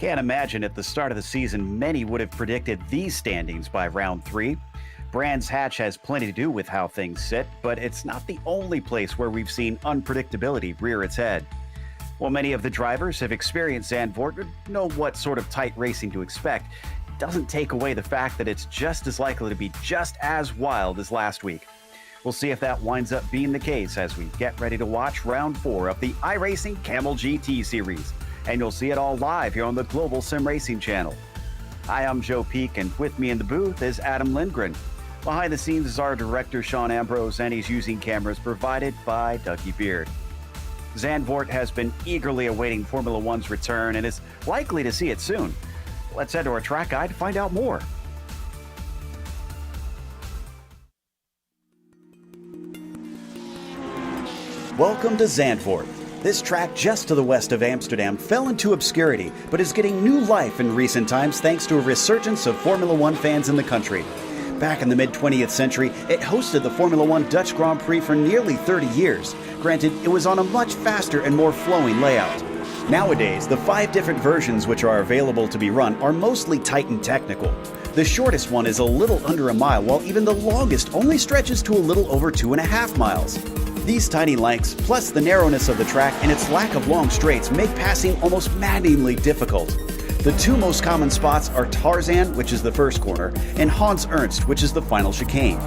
Can't imagine at the start of the season many would have predicted these standings by round 3. Brands Hatch has plenty to do with how things sit, but it's not the only place where we've seen unpredictability rear its head. While many of the drivers have experienced Zandvoort and know what sort of tight racing to expect, it doesn't take away the fact that it's just as likely to be just as wild as last week. We'll see if that winds up being the case as we get ready to watch round 4 of the iRacing Kamel GT series. And you'll see it all live here on the Global SimRacing channel. Hi, I'm Joe Peak, and with me in the booth is Adam Lindgren. Behind the scenes is our director, Sean Ambrose, and he's using cameras provided by Dougie Beard. Zandvoort has been eagerly awaiting Formula One's return and is likely to see it soon. Let's head to our track guide to find out more. Welcome to Zandvoort. This track just to the west of Amsterdam fell into obscurity, but is getting new life in recent times thanks to a resurgence of Formula One fans in the country. Back in the mid-20th century, it hosted the Formula One Dutch Grand Prix for nearly 30 years. Granted, it was on a much faster and more flowing layout. Nowadays, the 5 different versions which are available to be run are mostly tight and technical. The shortest one is a little under a mile, while even the longest only stretches to a little over 2.5 miles. These tiny lengths, plus the narrowness of the track and its lack of long straights, make passing almost maddeningly difficult. The 2 most common spots are Tarzan, which is the first corner, and Hans Ernst, which is the final chicane.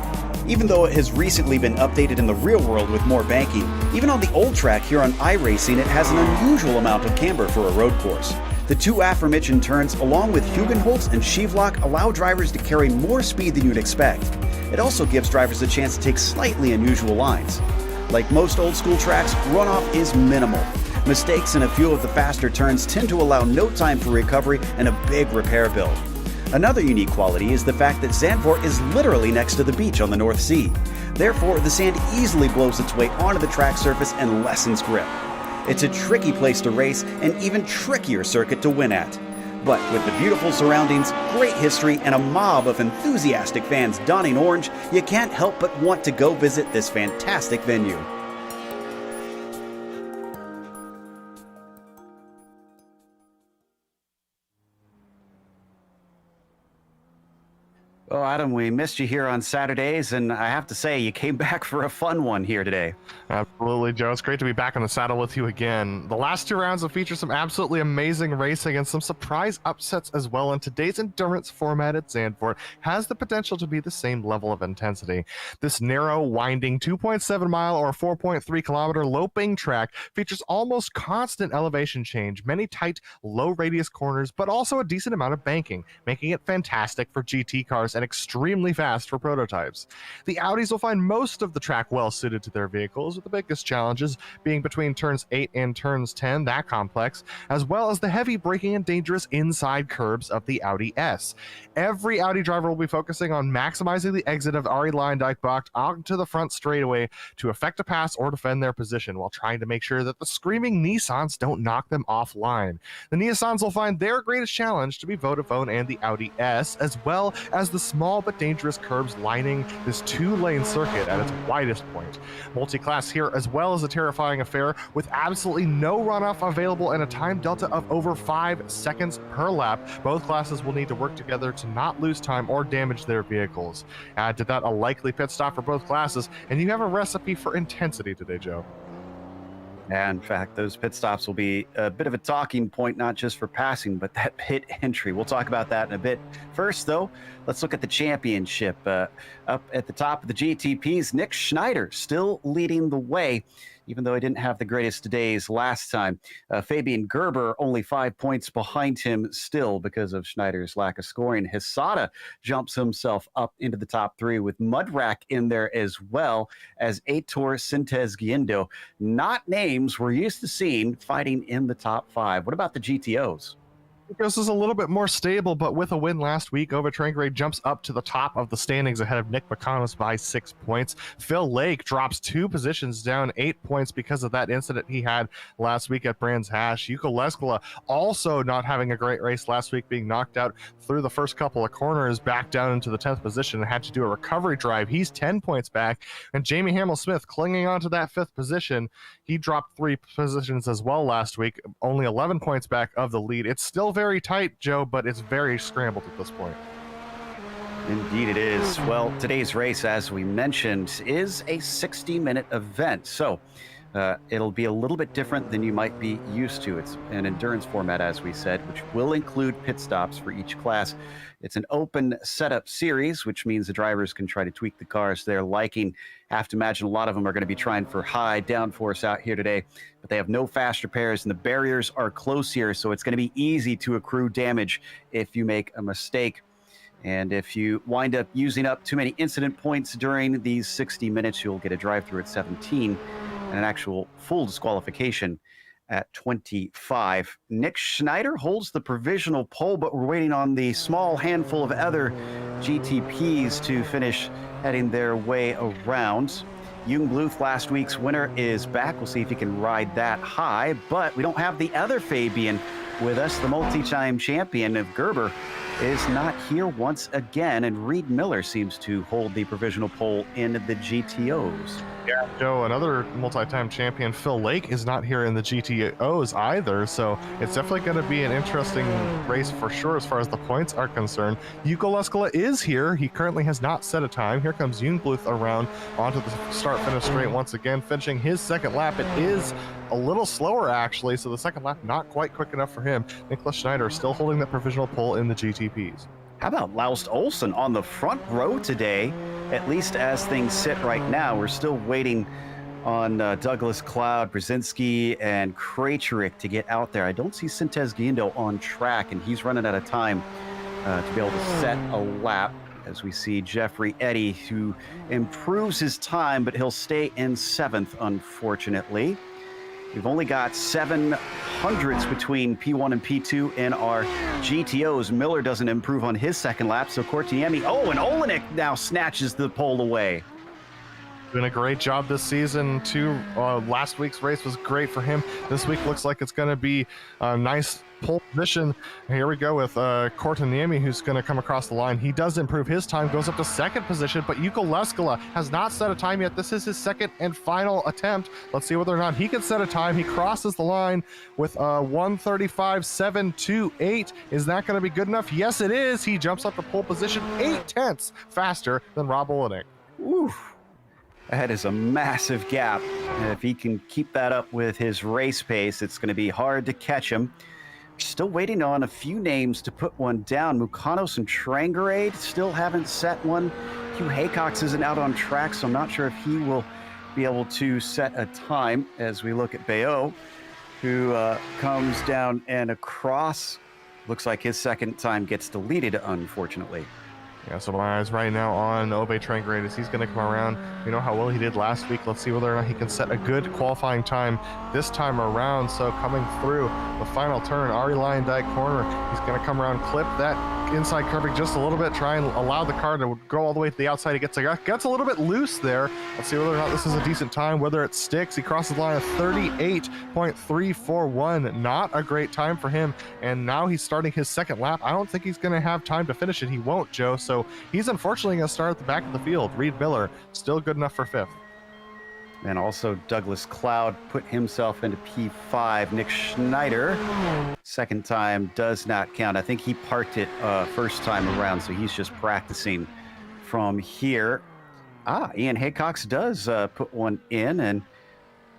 Even though it has recently been updated in the real world with more banking, even on the old track here on iRacing it has an unusual amount of camber for a road course. The 2 aforementioned turns, along with Hugenholtz and Schieflock, allow drivers to carry more speed than you'd expect. It also gives drivers a chance to take slightly unusual lines. Like most old-school tracks, runoff is minimal. Mistakes in a few of the faster turns tend to allow no time for recovery and a big repair bill. Another unique quality is the fact that Zandvoort is literally next to the beach on the North Sea. Therefore, the sand easily blows its way onto the track surface and lessens grip. It's a tricky place to race, and even trickier circuit to win at. But with the beautiful surroundings, great history, and a mob of enthusiastic fans donning orange, you can't help but want to go visit this fantastic venue. Well, Adam, we missed you here on Saturdays, and I have to say, you came back for a fun one here today. Absolutely, Joe. It's great to be back on the saddle with you again. The last 2 rounds have featured some absolutely amazing racing and some surprise upsets as well, and today's endurance format at Zandvoort has the potential to be the same level of intensity. This narrow, winding 2.7 mile or 4.3 kilometer loping track features almost constant elevation change, many tight, low radius corners, but also a decent amount of banking, making it fantastic for GT cars and extremely fast for prototypes. The Audis will find most of the track well suited to their vehicles, with the biggest challenges being between turns 8 and turns 10, that complex, as well as the heavy braking and dangerous inside curbs of the Audi S. Every Audi driver will be focusing on maximizing the exit of Arie Luyendyk onto the front straightaway to effect a pass or defend their position, while trying to make sure that the screaming Nissans don't knock them offline. The Nissans will find their greatest challenge to be Vodafone and the Audi S, as well as the small but dangerous curbs lining this 2-lane circuit at its widest point. Multi-class here as well as a terrifying affair, with absolutely no runoff available and a time delta of over 5 seconds per lap. Both classes will need to work together to not lose time or damage their vehicles. Add to that a likely pit stop for both classes, and you have a recipe for intensity today, Joe. And in fact, those pit stops will be a bit of a talking point, not just for passing, but that pit entry. We'll talk about that in a bit. First, though, let's look at the championship. Up at the top of the GTPs, Nick Schneider still leading the way, even though he didn't have the greatest days last time. Fabian Gerber only 5 points behind him still because of Schneider's lack of scoring. Hisada jumps himself up into the top 3 with Mudrack in there as well as Aitor Sintez Guindo. Not names we're used to seeing fighting in the top 5. What about the GTOs? This is a little bit more stable, but with a win last week, Ova Trankray jumps up to the top of the standings ahead of Nick McComas by 6 points. Phil Lake drops 2 positions down 8 points because of that incident he had last week at Brands Hatch. Yuko Leskala also not having a great race last week, being knocked out through the first couple of corners, back down into the 10th position and had to do a recovery drive. He's 10 points back, and Jamie Hamill-Smith clinging on to that 5th position. He dropped 3 positions as well last week, only 11 points back of the lead. It's still very very tight, Joe, but it's very scrambled at this point. Indeed it is. Well, today's race, as we mentioned, is a 60-minute event. So it'll be a little bit different than you might be used to. It's an endurance format, as we said, which will include pit stops for each class. It's an open setup series, which means the drivers can try to tweak the cars to their liking. I have to imagine a lot of them are going to be trying for high downforce out here today, but they have no fast repairs and the barriers are close here, so it's going to be easy to accrue damage if you make a mistake. And if you wind up using up too many incident points during these 60 minutes, you'll get a drive-through at 17 and an actual full disqualification at 25. Nick Schneider holds the provisional pole, but we're waiting on the small handful of other GTPs to finish heading their way around. Jung Bluth, last week's winner, is back. We'll see if he can ride that high, but we don't have the other Fabian with us. The multi-time champion of Gerber is not here once again, and Reed Miller seems to hold the provisional pole in the GTOs. Yeah, Joe, another multi-time champion, Phil Lake, is not here in the GTOs either, so it's definitely going to be an interesting race for sure as far as the points are concerned. Yuko Leskala is here. He currently has not set a time. Here comes Jungbluth around onto the start-finish straight once again, finishing his second lap. It is a little slower, actually, so the second lap not quite quick enough for him. Nicholas Schneider still holding the provisional pole in the GTPs. How about Laust Olsen on the front row today, at least as things sit right now? We're still waiting on Douglas Cloud, Brzezinski, and Krejcik to get out there. I don't see Sintez Guindo on track, and he's running out of time to be able to set a lap, as we see Jeffrey Eddy, who improves his time, but he'll stay in 7th, unfortunately. We've only got 700s between P1 and P2 in our GTOs. Miller doesn't improve on his second lap, so Kortniemi, and Olenek now snatches the pole away. Doing a great job this season, too. Last week's race was great for him. This week looks like it's going to be a nice pole position. Here we go with Kortniemi, who's going to come across the line. He does improve his time, goes up to 2nd position, but Yuko Leskala has not set a time yet. This is his second and final attempt. Let's see whether or not he can set a time. He crosses the line with 1:35.728. Is that going to be good enough? Yes, it is. He jumps up to pole position 0.8 faster than Rob Olenek. Oof. That is a massive gap. And if he can keep that up with his race pace, it's going to be hard to catch him. Still waiting on a few names to put one down. Mukanos and Trangerade still haven't set one. Hugh Haycox isn't out on track, so I'm not sure if he will be able to set a time as we look at Bayo, who comes down and across. Looks like his second time gets deleted, unfortunately. Yeah, so my eyes right now on Ove Trangrade as he's going to come around. We know how well he did last week. Let's see whether or not he can set a good qualifying time this time around. So coming through the final turn, Ari Lyondike corner, he's going to come around, clip that inside curving just a little bit, try and allow the car to go all the way to the outside. He gets a little bit loose there. Let's see whether or not this is a decent time, whether it sticks. He crosses the line of 38.341. Not a great time for him. And now he's starting his second lap. I don't think he's going to have time to finish it. He won't, Joe. So he's unfortunately going to start at the back of the field. Reed Miller, still good enough for 5th. And also Douglas Cloud put himself into P5. Nick Schneider, second time does not count. I think he parked it first time around, so he's just practicing from here. Ian Haycox does put one in, and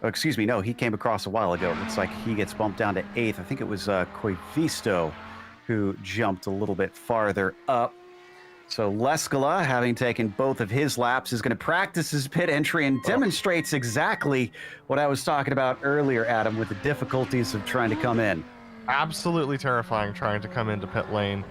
excuse me, no, he came across a while ago. Looks like he gets bumped down to 8th. I think it was Koivisto who jumped a little bit farther up. So Leskala, having taken both of his laps, is going to practice his pit entry and demonstrates exactly what I was talking about earlier, Adam, with the difficulties of trying to come in. Absolutely terrifying trying to come into pit lane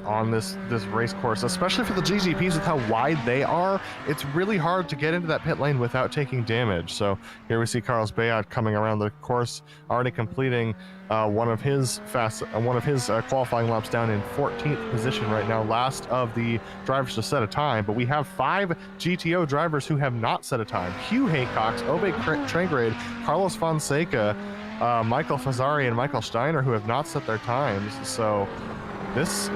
on this race course, especially for the GGPs with how wide they are. It's really hard to get into that pit lane without taking damage. So here we see Carlos Bayat coming around the course, already completing one of his qualifying laps down in 14th position right now, last of the drivers to set a time. But we have 5 GTO drivers who have not set a time: Hugh Haycox, Ove Trangrade, Carlos Fonseca, Michael Fazzari, and Michael Steiner, who have not set their times. So this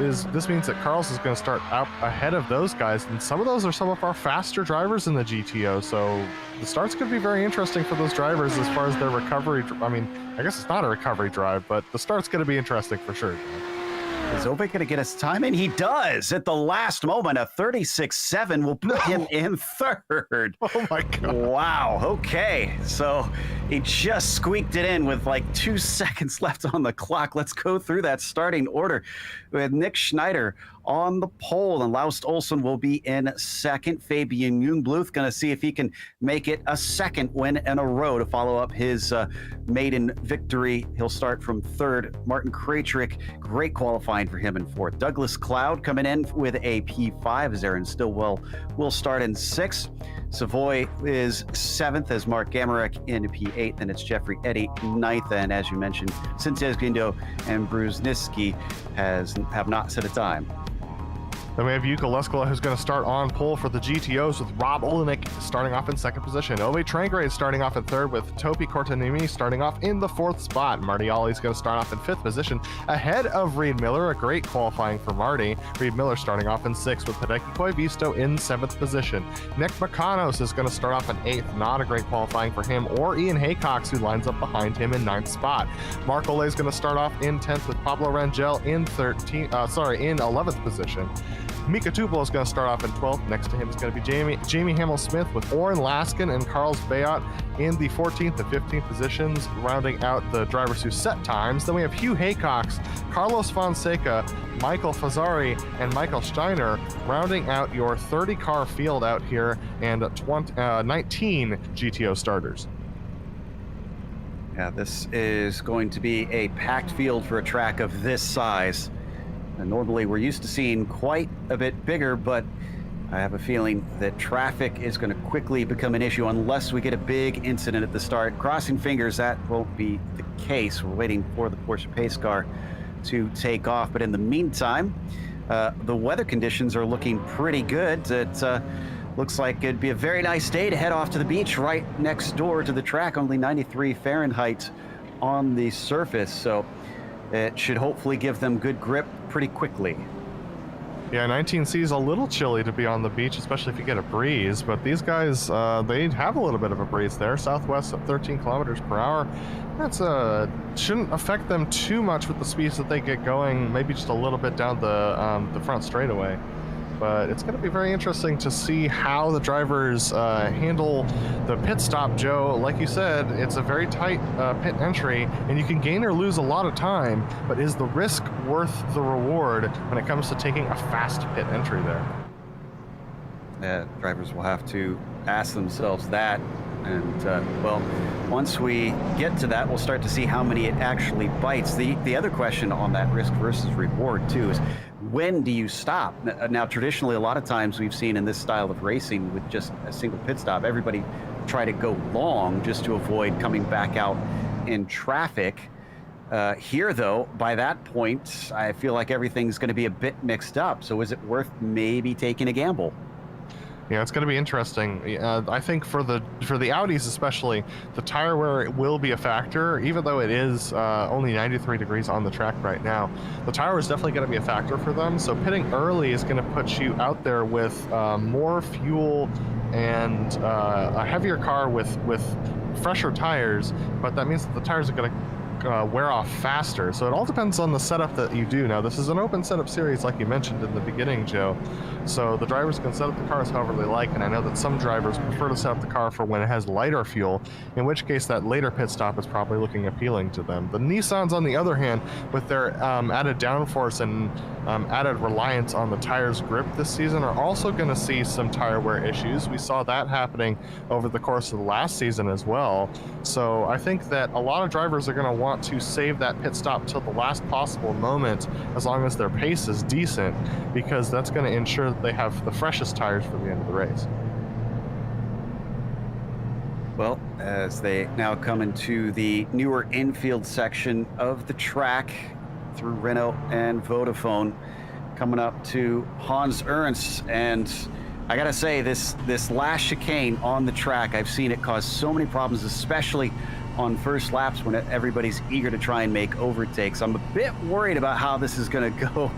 means that Carlos is going to start out ahead of those guys, and some of those are some of our faster drivers in the GTO. So the start's going to be very interesting for those drivers as far as their recovery. I mean, I guess it's not a recovery drive, but the start's going to be interesting for sure. Is Ove going to get his time in? He does at the last moment. A 36.7 will put him in third. Oh my God. Wow. Okay. So he just squeaked it in with like 2 seconds left on the clock. Let's go through that starting order with Nick Schneider on the pole, and Laust Olsen will be in second. Fabian Jungbluth going to see if he can make it a second win in a row to follow up his maiden victory. He'll start from third. Martin Krajcik, great qualifying for him in fourth. Douglas Cloud coming in with a P5 as Aaron Stillwell will start in sixth. Savoy is seventh as Mark Gamarek in P8, and it's Jeffrey Eddy ninth. And as you mentioned, Cintes Guindo and Brusniski have not set a time. Then we have Jukka Leskala, who's going to start on pole for the GTOs with Rob Olenek starting off in second position. Ove Trangrade starting off in third with Topi Kortanimi starting off in the fourth spot. Marty Ollie's going to start off in fifth position ahead of Reed Miller, a great qualifying for Marty. Reed Miller starting off in sixth with Hideki Koivisto in seventh position. Nick McConos is going to start off in eighth, not a great qualifying for him, or Ian Haycox, who lines up behind him in ninth spot. Mark Ole is going to start off in 10th with Pablo Rangel in 11th position. Mika Tupel is going to start off in 12th. Next to him is going to be Jamie Hamill-Smith with Oren Laskin and Carls Bayot in the 14th and 15th positions, rounding out the drivers who set times. Then we have Hugh Haycox, Carlos Fonseca, Michael Fazzari, and Michael Steiner, rounding out your 30-car field out here, and 19 GTO starters. Yeah, this is going to be a packed field for a track of this size. And normally we're used to seeing quite a bit bigger, but I have a feeling that traffic is going to quickly become an issue unless we get a big incident at the start. Crossing fingers, that won't be the case. We're waiting for the Porsche pace car to take off. But in the meantime, the weather conditions are looking pretty good. It looks like it'd be a very nice day to head off to the beach right next door to the track, only 93 Fahrenheit on the surface. So it should hopefully give them good grip pretty quickly. Yeah, 19C is a little chilly to be on the beach, especially if you get a breeze, but these guys, they have a little bit of a breeze there. Southwest at 13 kilometers per hour. That's shouldn't affect them too much with the speeds that they get going, maybe just a little bit down the front straightaway. But it's going to be very interesting to see how the drivers handle the pit stop, Joe. Like you said, it's a very tight pit entry, and you can gain or lose a lot of time, but is the risk worth the reward when it comes to taking a fast pit entry there? Yeah, drivers will have to ask themselves that. And, well, once we get to that, we'll start to see how many it actually bites. The other question on that risk versus reward, too, is when do you stop? Now, traditionally, a lot of times we've seen in this style of racing with just a single pit stop, everybody try to go long just to avoid coming back out in traffic. Here, though, by that point, I feel like everything's going to be a bit mixed up. So is it worth maybe taking a gamble? Yeah, it's going to be interesting. I think for the Audis especially, the tire wear will be a factor, even though it is only 93 degrees on the track right now. The tire is definitely going to be a factor for them, so pitting early is going to put you out there with more fuel and a heavier car with fresher tires, but that means that the tires are going to wear off faster. So it all depends on the setup that you do. Now, this is an open setup series, like you mentioned in the beginning, Joe. So the drivers can set up the cars however they like, and I know that some drivers prefer to set up the car for when it has lighter fuel, in which case that later pit stop is probably looking appealing to them. The Nissans, on the other hand, with their added downforce and added reliance on the tire's grip this season, are also going to see some tire wear issues. We saw that happening over the course of the last season as well. So I think that a lot of drivers are going to want to save that pit stop till the last possible moment, as long as their pace is decent, because that's going to ensure that they have the freshest tires for the end of the race. Well, as they now come into the newer infield section of the track through Renault and Vodafone, coming up to Hans Ernst, and I gotta say, this last chicane on the track, I've seen it cause so many problems, especially on first laps when everybody's eager to try and make overtakes. I'm a bit worried about how this is going to go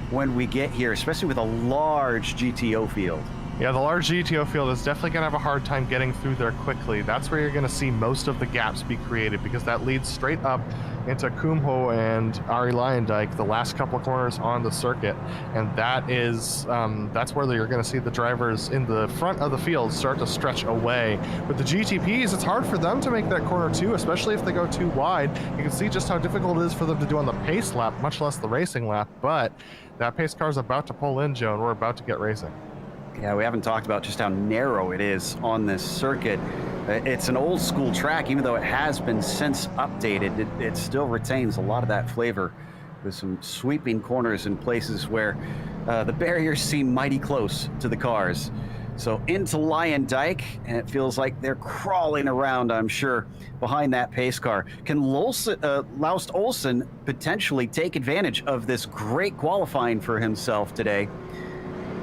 when we get here, especially with a large GTO field. Yeah, the large GTO field is definitely going to have a hard time getting through there quickly. That's where you're going to see most of the gaps be created, because that leads straight up into Kumho and Ari Lyondike, the last couple of corners on the circuit. And that is, that's where you're going to see the drivers in the front of the field start to stretch away. With the GTPs, it's hard for them to make that corner too, especially if they go too wide. You can see just how difficult it is for them to do on the pace lap, much less the racing lap. But that pace car is about to pull in, Joe, and we're about to get racing. Yeah, we haven't talked about just how narrow it is on this circuit. It's an old school track, even though it has been since updated. It still retains a lot of that flavor with some sweeping corners in places where the barriers seem mighty close to the cars. So into Lyondike, and it feels like they're crawling around, I'm sure, behind that pace car. Can Laust Olsen potentially take advantage of this great qualifying for himself today?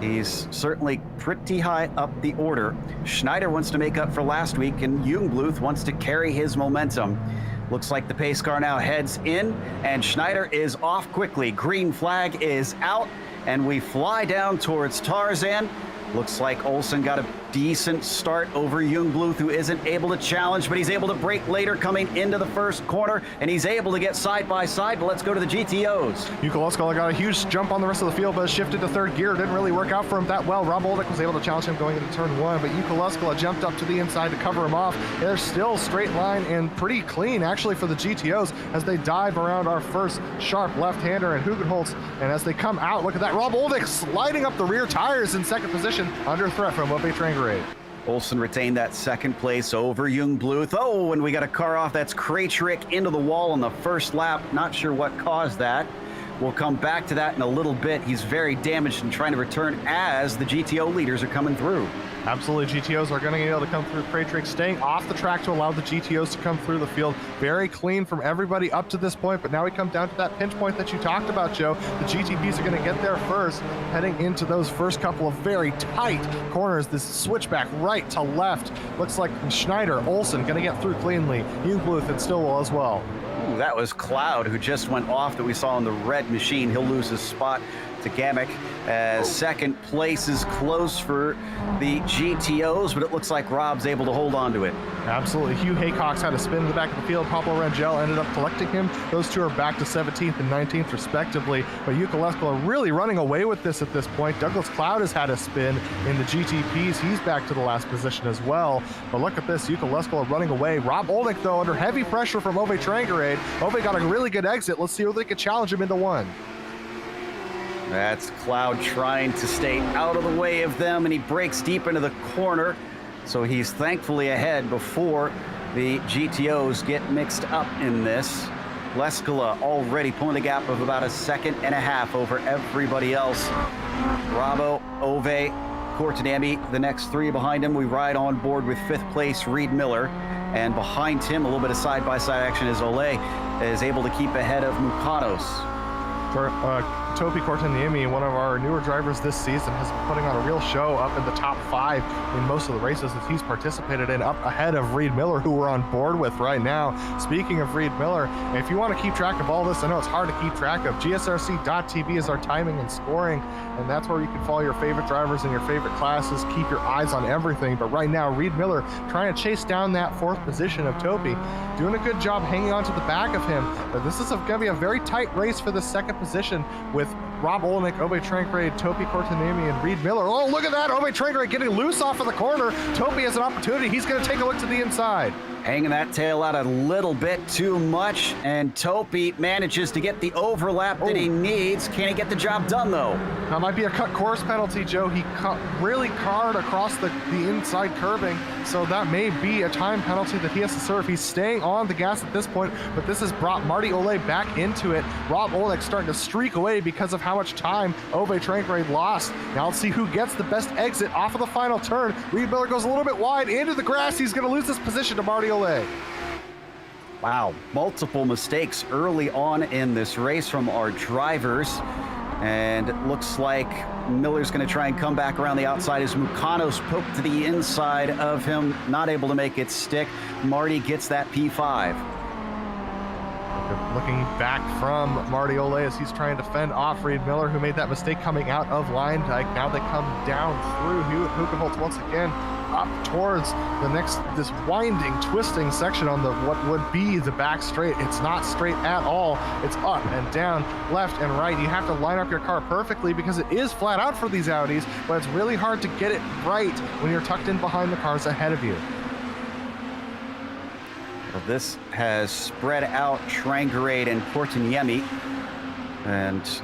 He's certainly pretty high up the order. Schneider wants to make up for last week, and Jungbluth wants to carry his momentum. Looks like the pace car now heads in, and Schneider is off quickly. Green flag is out, and we fly down towards Tarzan. Looks like Olsen got a decent start over Jungbluth, who isn't able to challenge, but he's able to brake later coming into the first corner, and he's able to get side by side. But let's go to the GTOs. Yuka Luskala got a huge jump on the rest of the field, but shifted to third gear. Didn't really work out for him that well. Rob Oldick was able to challenge him going into turn one, but Yuka Luskala jumped up to the inside to cover him off. They're still straight line and pretty clean, actually, for the GTOs as they dive around our first sharp left-hander and Hugenholtz. And as they come out, look at that. Rob Oldick sliding up the rear tires in second position, under threat from Ope Trangarade. Olsen retained that second place over Jungbluth. Oh, and we got a car off. That's Krejcik into the wall on the first lap. Not sure what caused that. We'll come back to that in a little bit. He's very damaged and trying to return as the GTO leaders are coming through. Absolutely, GTOs are going to be able to come through. Krejcik staying off the track to allow the GTOs to come through the field. Very clean from everybody up to this point, but now we come down to that pinch point that you talked about, Joe. The GTPs are going to get there first, heading into those first couple of very tight corners. This switchback right to left. Looks like Schneider, Olsen going to get through cleanly. Jungbluth and Stillwell as well. Ooh, that was Cloud, who just went off that we saw in the red machine. He'll lose his spot to Gamek. Second place is close for the GTOs, but it looks like Rob's able to hold on to it. Absolutely. Hugh Haycox had a spin in the back of the field. Pablo Rangel ended up collecting him. Those two are back to 17th and 19th respectively, but Yuka Luskala really running away with this at this point. Douglas Cloud has had a spin in the GTPs. He's back to the last position as well. But look at this, Yuka Luskala running away. Rob Oldick, though, under heavy pressure from Ove Trangarade. Ove got a really good exit. Let's see if they can challenge him into one. That's Cloud trying to stay out of the way of them, and he breaks deep into the corner. So he's thankfully ahead before the GTOs get mixed up in this. Luskala already pulling a gap of about a second and a half over everybody else. Bravo, Ove, Kortenami, the next three behind him. We ride on board with fifth place Reed Miller. And behind him, a little bit of side-by-side action as Ole is able to keep ahead of Mukanos. Topi Korteniemi, one of our newer drivers this season, has been putting on a real show up in the top 5 in most of the races that he's participated in, up ahead of Reed Miller, who we're on board with right now. Speaking of Reed Miller, if you want to keep track of all this, I know it's hard to keep track of. GSRC.tv is our timing and scoring, and that's where you can follow your favorite drivers and your favorite classes, keep your eyes on everything. But right now, Reed Miller trying to chase down that 4th position of Topi, doing a good job hanging on to the back of him. But this is going to be a very tight race for the 2nd position with Rob Olnick, Obe Trangrade, Topi Kortenami, and Reed Miller. Oh, look at that! Obe Trangrade getting loose off of the corner. Topi has an opportunity. He's going to take a look to the inside. Hanging that tail out a little bit too much, and Topi manages to get the overlap that he needs. Can he get the job done, though? That might be a cut course penalty, Joe. He really carred across the inside curbing, so that may be a time penalty that he has to serve. He's staying on the gas at this point, but this has brought Marty Ole back into it. Rob Olnick starting to streak away because of how much time Obe Trangrade lost. Now let's see who gets the best exit off of the final turn. Reed Miller goes a little bit wide into the grass. He's going to lose this position to Marty Ole. Wow, multiple mistakes early on in this race from our drivers. And it looks like Miller's going to try and come back around the outside as Mukanos poked to the inside of him, not able to make it stick. Marty gets that P5. Looking back from Marty Ole as he's trying to fend off Reed Miller, who made that mistake coming out of line dike. Now they come down through Hugenholtz once again, up towards this winding, twisting section on what would be the back straight. It's not straight at all. It's up and down, left and right. You have to line up your car perfectly because it is flat out for these Audis, but it's really hard to get it right when you're tucked in behind the cars ahead of you. Well, this has spread out Trangarade and Courtaniemi and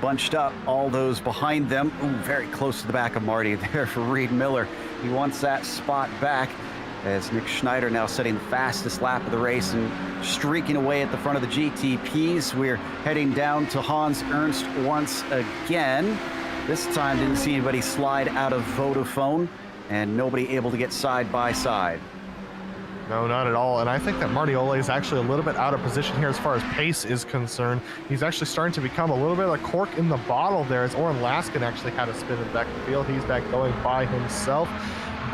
bunched up all those behind them. Ooh, very close to the back of Marty there for Reed Miller. He wants that spot back as Nick Schneider now setting the fastest lap of the race and streaking away at the front of the GTPs. We're heading down to Hans Ernst once again. This time didn't see anybody slide out of Vodafone and nobody able to get side by side. No, not at all. And I think that Marty Ole is actually a little bit out of position here as far as pace is concerned. He's actually starting to become a little bit of a cork in the bottle there as Oren Laskin actually had a spin in the back of the field. He's back going by himself.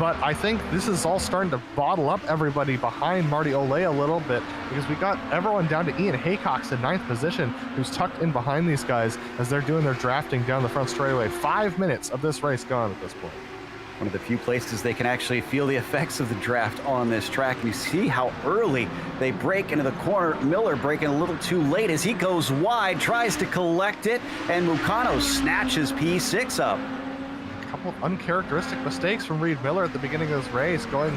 But I think this is all starting to bottle up everybody behind Marty Ole a little bit because we got everyone down to Ian Haycox in 9th position, who's tucked in behind these guys as they're doing their drafting down the front straightaway. 5 minutes of this race gone at this point. One of the few places they can actually feel the effects of the draft on this track. You see how early they break into the corner. Miller breaking a little too late as he goes wide, tries to collect it, and Mukano snatches P6 up. A couple of uncharacteristic mistakes from Reed Miller at the beginning of this race, going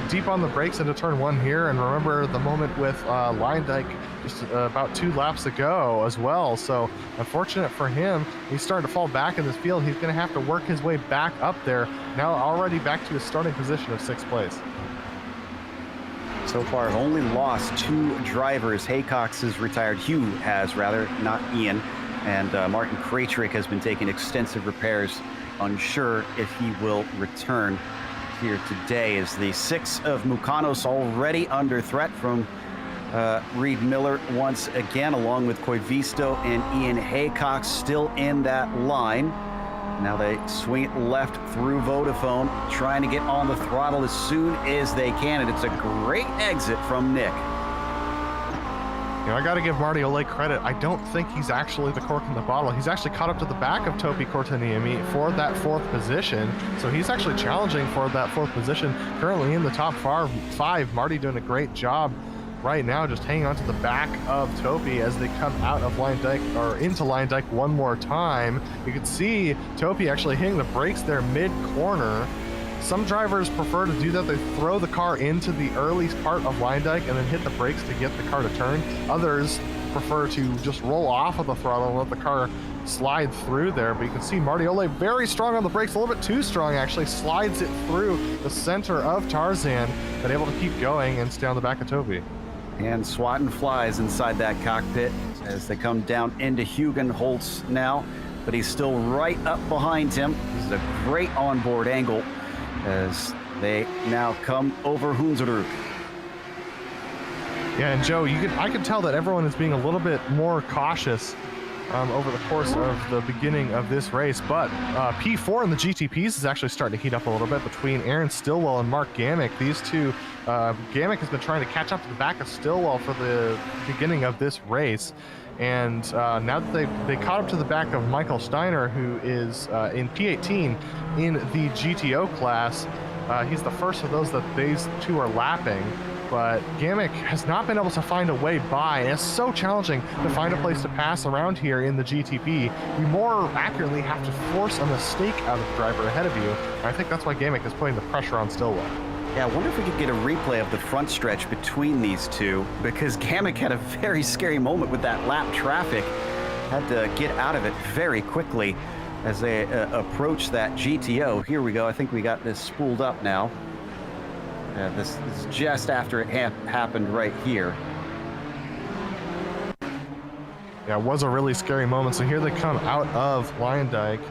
deep on the brakes into turn 1 here, and remember the moment with line dike just about 2 laps ago as well. So unfortunate for him, he's starting to fall back in this field. He's going to have to work his way back up there, now already back to his starting position of 6th place. So far, only lost 2 drivers. Haycox is retired. Hugh has, rather, not Ian. And Martin Krejcik has been taking extensive repairs, unsure if he will return here today. Is the 6 of Mukanos already under threat from Reed Miller once again, along with Koivisto and Ian Haycox still in that line. Now they swing it left through Vodafone, trying to get on the throttle as soon as they can, and it's a great exit from Nick. You know, I got to give Marty Ole credit. I don't think he's actually the cork in the bottle. He's actually caught up to the back of Topi Courtaniemi for that 4th position. So he's actually challenging for that 4th position. Currently in the top 5. Marty doing a great job right now, just hanging on to the back of Topi as they come out of line dike, or into line dike one more time. You can see Topi actually hitting the brakes there mid-corner. Some drivers prefer to do that. They throw the car into the early part of line dike and then hit the brakes to get the car to turn. Others prefer to just roll off of the throttle and let the car slide through there. But you can see Marty Ole very strong on the brakes, a little bit too strong actually, slides it through the center of Tarzan, but able to keep going and stay on the back of Topi. And swatting flies inside that cockpit as they come down into Hugenholtz now, but he's still right up behind him. This is a great onboard angle as they now come over Hunsrück. Yeah, and Joe, I could tell that everyone is being a little bit more cautious over the course of the beginning of this race, but P4 in the GTPs is actually starting to heat up a little bit between Aaron Stillwell and Mark Gamick. These two, Gamick has been trying to catch up to the back of Stillwell for the beginning of this race, and now that they caught up to the back of Michael Steiner, who is in P18 in the GTO class. He's the first of those that these two are lapping. But Gamick has not been able to find a way by, and it's so challenging to find a place to pass around here in the GTP. You more accurately have to force a mistake out of the driver ahead of you, and I think that's why Gamick is putting the pressure on Stillwell. Yeah, I wonder if we could get a replay of the front stretch between these two, because Gamick had a very scary moment with that lap traffic. Had to get out of it very quickly as they approach that GTO. Here we go. I think we got this spooled up now. This is just after it happened right here. Yeah, it was a really scary moment. So here they come out of Lyondike,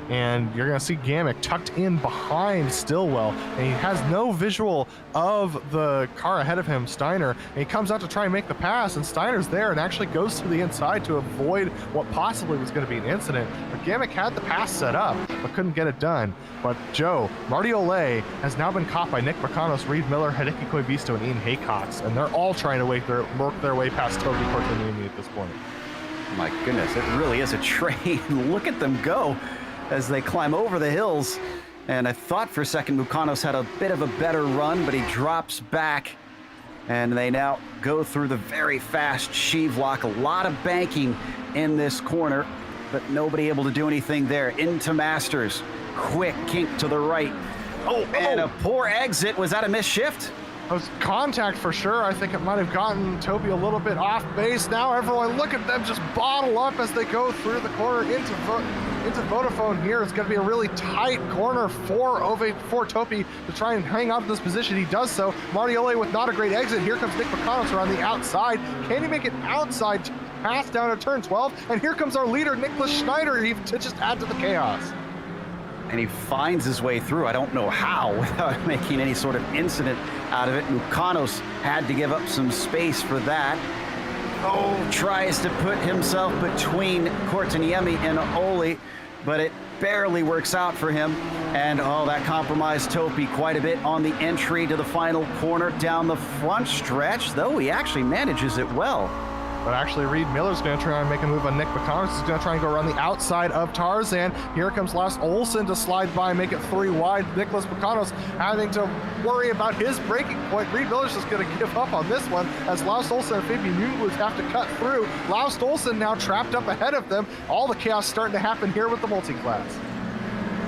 and you're going to see Gamick tucked in behind Stillwell, and he has no visual of the car ahead of him, Steiner, and he comes out to try and make the pass, and Steiner's there and actually goes to the inside to avoid what possibly was going to be an incident. But Gamick had the pass set up, but couldn't get it done. But Joe, Marty Olay has now been caught by Nick Bacanos, Reed Miller, Hideki Koibisto, and Ian Haycox, and they're all trying to work their way past Toby Cortlanimi at this point. My goodness, it really is a train. Look at them go as they climb over the hills. And I thought for a second Mukanos had a bit of a better run, but he drops back. And they now go through the very fast sheave lock. A lot of banking in this corner, but nobody able to do anything there. Into Masters. Quick kink to the right. And a poor exit. Was that a missed shift? It was contact for sure. I think it might have gotten Toby a little bit off base. Now everyone, look at them just bottle up as they go through the corner into Vodafone here. It's going to be a really tight corner for Toby to try and hang on to this position. He does so. Marty Olay with not a great exit. Here comes Nick Bacanos around the outside. Can he make it outside pass down to turn 12? And here comes our leader, Nicholas Schneider, to just add to the chaos. And he finds his way through, I don't know how, without making any sort of incident out of it. Mukanos had to give up some space for that. Tries to put himself between Kortaniemi and Oli, but it barely works out for him. And that compromised Topi quite a bit on the entry to the final corner down the front stretch, though he actually manages it well. But actually, Reed Miller's going to try and make a move on Nick Bacanos. He's going to try and go around the outside of Tarzan. Here comes Lars Olsen to slide by and make it 3 wide. Nicholas Bacanos having to worry about his breaking point. Reed Miller's just going to give up on this one as Lars Olsen and Fabian Jungbluth have to cut through. Lars Olsen now trapped up ahead of them. All the chaos starting to happen here with the multi-class.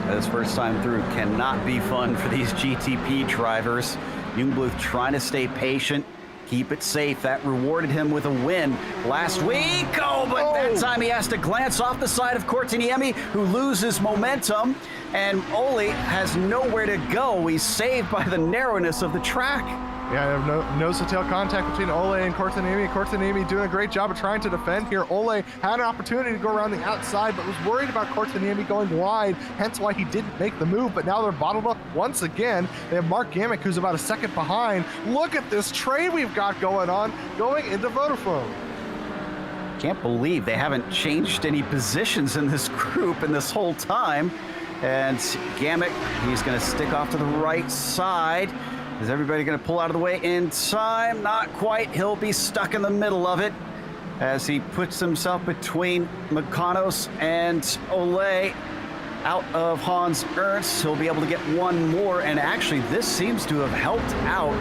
This first time through cannot be fun for these GTP drivers. Jungbluth trying to stay patient, keep it safe. That rewarded him with a win last week. But that time he has to glance off the side of Kortaniemi, who loses momentum, and Oli has nowhere to go. He's saved by the narrowness of the track. Yeah, nose-to-tail contact between Ole and Kortaniemi. Kortaniemi doing a great job of trying to defend here. Ole had an opportunity to go around the outside, but was worried about Kortaniemi going wide, hence why he didn't make the move. But now they're bottled up once again. They have Mark Gamick, who's about a second behind. Look at this train we've got going on, going into Vodafone. Can't believe they haven't changed any positions in this group in this whole time. And Gamick, he's going to stick off to the right side. Is everybody going to pull out of the way in time? Not quite. He'll be stuck in the middle of it as he puts himself between Makanos and Olay. Out of Hans Ernst, he'll be able to get one more, and actually this seems to have helped out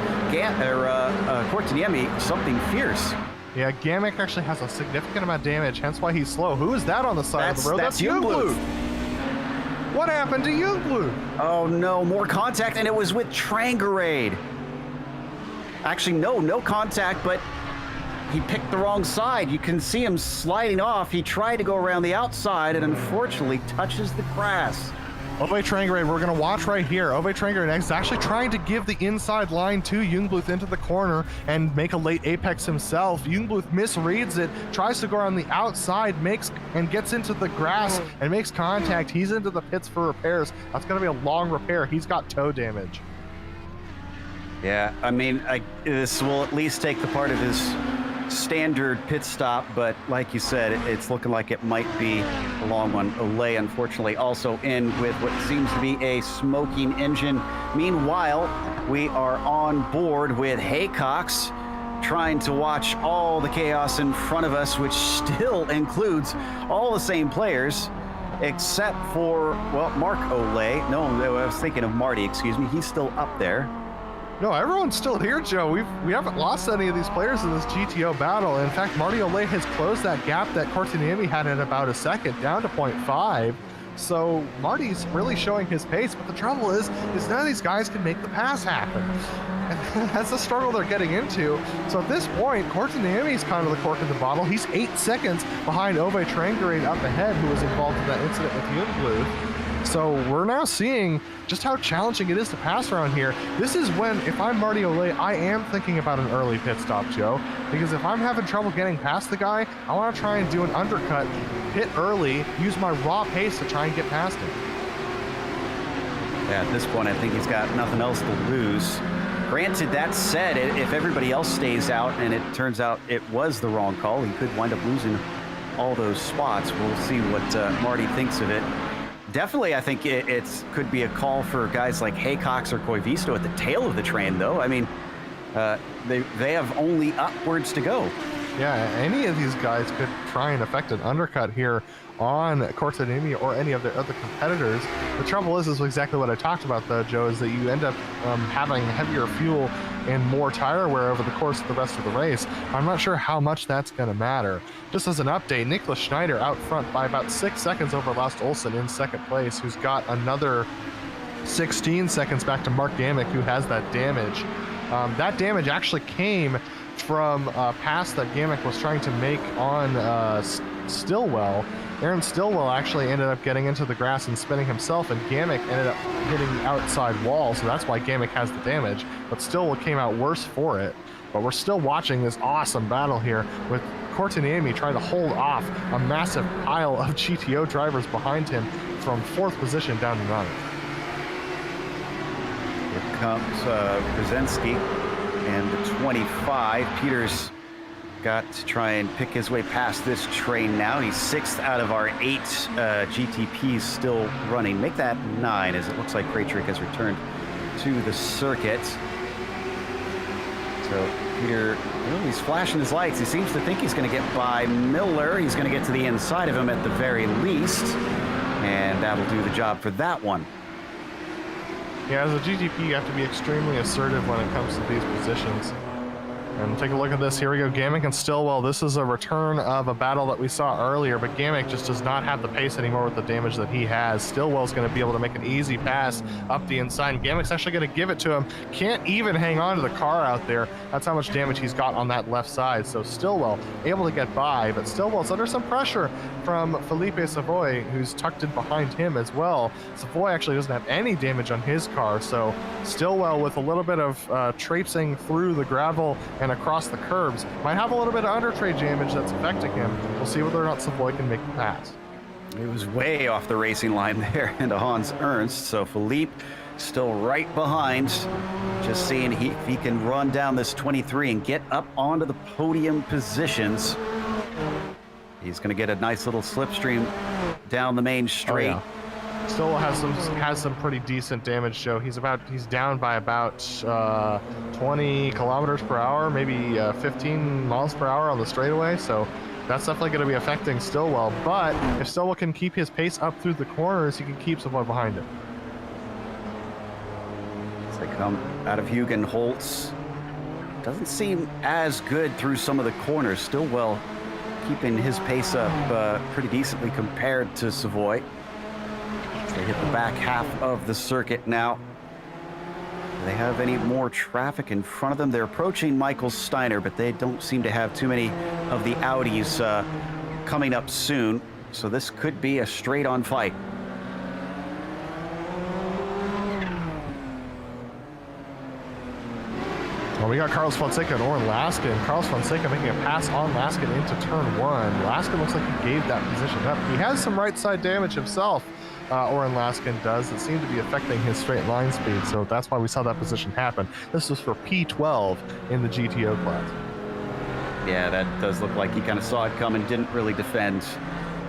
Kortaniemi something fierce. Yeah, Gamick actually has a significant amount of damage, hence why he's slow. Who is that on the side of the road? That's Jungbluth. What happened to Jungbluth? Oh no, more contact, and it was with Trangarade. Actually, no contact, but he picked the wrong side. You can see him sliding off. He tried to go around the outside and unfortunately touches the grass. Ove Trangarade, we're going to watch right here. Ove Trangarade is actually trying to give the inside line to Jungbluth into the corner and make a late apex himself. Jungbluth misreads it, tries to go around the outside, gets into the grass and makes contact. He's into the pits for repairs. That's going to be a long repair. He's got toe damage. Yeah, I mean, this will at least take the part of his standard pit stop, but like you said, it's looking like it might be a long one. Olay, unfortunately, also in with what seems to be a smoking engine. Meanwhile, we are on board with Haycox, trying to watch all the chaos in front of us, which still includes all the same players, except for, well, Mark Olay. No, I was thinking of Marty, excuse me. He's still up there. No, everyone's still here, Joe. We haven't lost any of these players in this GTO battle. In fact, Marty Olay has closed that gap that Kortaniemi had in about a second, down to 0.5. So Marty's really showing his pace, but the trouble is none of these guys can make the pass happen. And that's the struggle they're getting into. So at this point, Kortaniemi's kind of the cork in the bottle. He's 8 seconds behind Ove Trangarade up ahead, who was involved in that incident with Jungbluth. So we're now seeing just how challenging it is to pass around here. This is when, if I'm Marty Olay, I am thinking about an early pit stop, Joe. Because if I'm having trouble getting past the guy, I want to try and do an undercut, pit early, use my raw pace to try and get past him. Yeah, at this point, I think he's got nothing else to lose. Granted, that said, if everybody else stays out and it turns out it was the wrong call, he could wind up losing all those spots. We'll see what Marty thinks of it. Definitely, I think it could be a call for guys like Haycox or Koivisto at the tail of the train, though. I mean, they have only upwards to go. Yeah, any of these guys could try and affect an undercut here on Cortinini or any of their other competitors. The trouble is exactly what I talked about, though, Joe, is that you end up having heavier fuel and more tire wear over the course of the rest of the race. I'm not sure how much that's going to matter. Just as an update, Niklas Schneider out front by about 6 seconds over Last Olsen in second place, who's got another 16 seconds back to Mark Gamick, who has that damage. That damage actually came from a pass that Gamick was trying to make on Stillwell. Aaron Stillwell actually ended up getting into the grass and spinning himself, and Gamick ended up hitting the outside wall, so that's why Gamick has the damage, but Stillwell came out worse for it. But we're still watching this awesome battle here with Cortiniemi trying to hold off a massive pile of GTO drivers behind him from 4th position down to 9th. Here comes Brzezinski and the 25. Peters got to try and pick his way past this train now. He's 6th out of our 8 GTPs still running. Make that 9, as it looks like Krejcik has returned to the circuit. So Peter, well, he's flashing his lights. He seems to think he's going to get by Miller. He's going to get to the inside of him at the very least, and that'll do the job for that one. Yeah, as a GTP, you have to be extremely assertive when it comes to these positions. And take a look at this. Here we go, Gamick and Stillwell. This is a return of a battle that we saw earlier, but Gamick just does not have the pace anymore with the damage that he has. Stillwell's going to be able to make an easy pass up the inside, and Gamick's actually going to give it to him. Can't even hang on to the car out there. That's how much damage he's got on that left side. So Stillwell able to get by, but Stillwell's under some pressure from Felipe Savoy, who's tucked in behind him as well. Savoy actually doesn't have any damage on his car, so Stillwell, with a little bit of traipsing through the gravel and across the curbs, might have a little bit of undertrade damage that's affecting him. We'll see whether or not Savoy can make the pass. It was way off the racing line there into Hans Ernst, so Philippe still right behind, just seeing if he can run down this 23 and get up onto the podium positions. He's going to get a nice little slipstream down the main straight. Oh, yeah. Still has some pretty decent damage, Joe. He's down by about 20 kilometers per hour, maybe 15 miles per hour on the straightaway. So that's definitely going to be affecting Stillwell. But if Stillwell can keep his pace up through the corners, he can keep someone behind him. As they come out of Hugen-Holtz, doesn't seem as good through some of the corners. Stillwell keeping his pace up pretty decently compared to Savoy. They hit the back half of the circuit now. Do they have any more traffic in front of them? They're approaching Michael Steiner, but they don't seem to have too many of the Audis coming up soon. So this could be a straight-on fight. Well, we got Carlos Fonseca and Oren Laskin. Carlos Fonseca making a pass on Laskin into turn 1. Laskin looks like he gave that position up. He has some right side damage himself. Oren Laskin does. It seemed to be affecting his straight line speed, so that's why we saw that position happen. This was for P12 in the GTO class. Yeah, that does look like he kind of saw it coming, didn't really defend,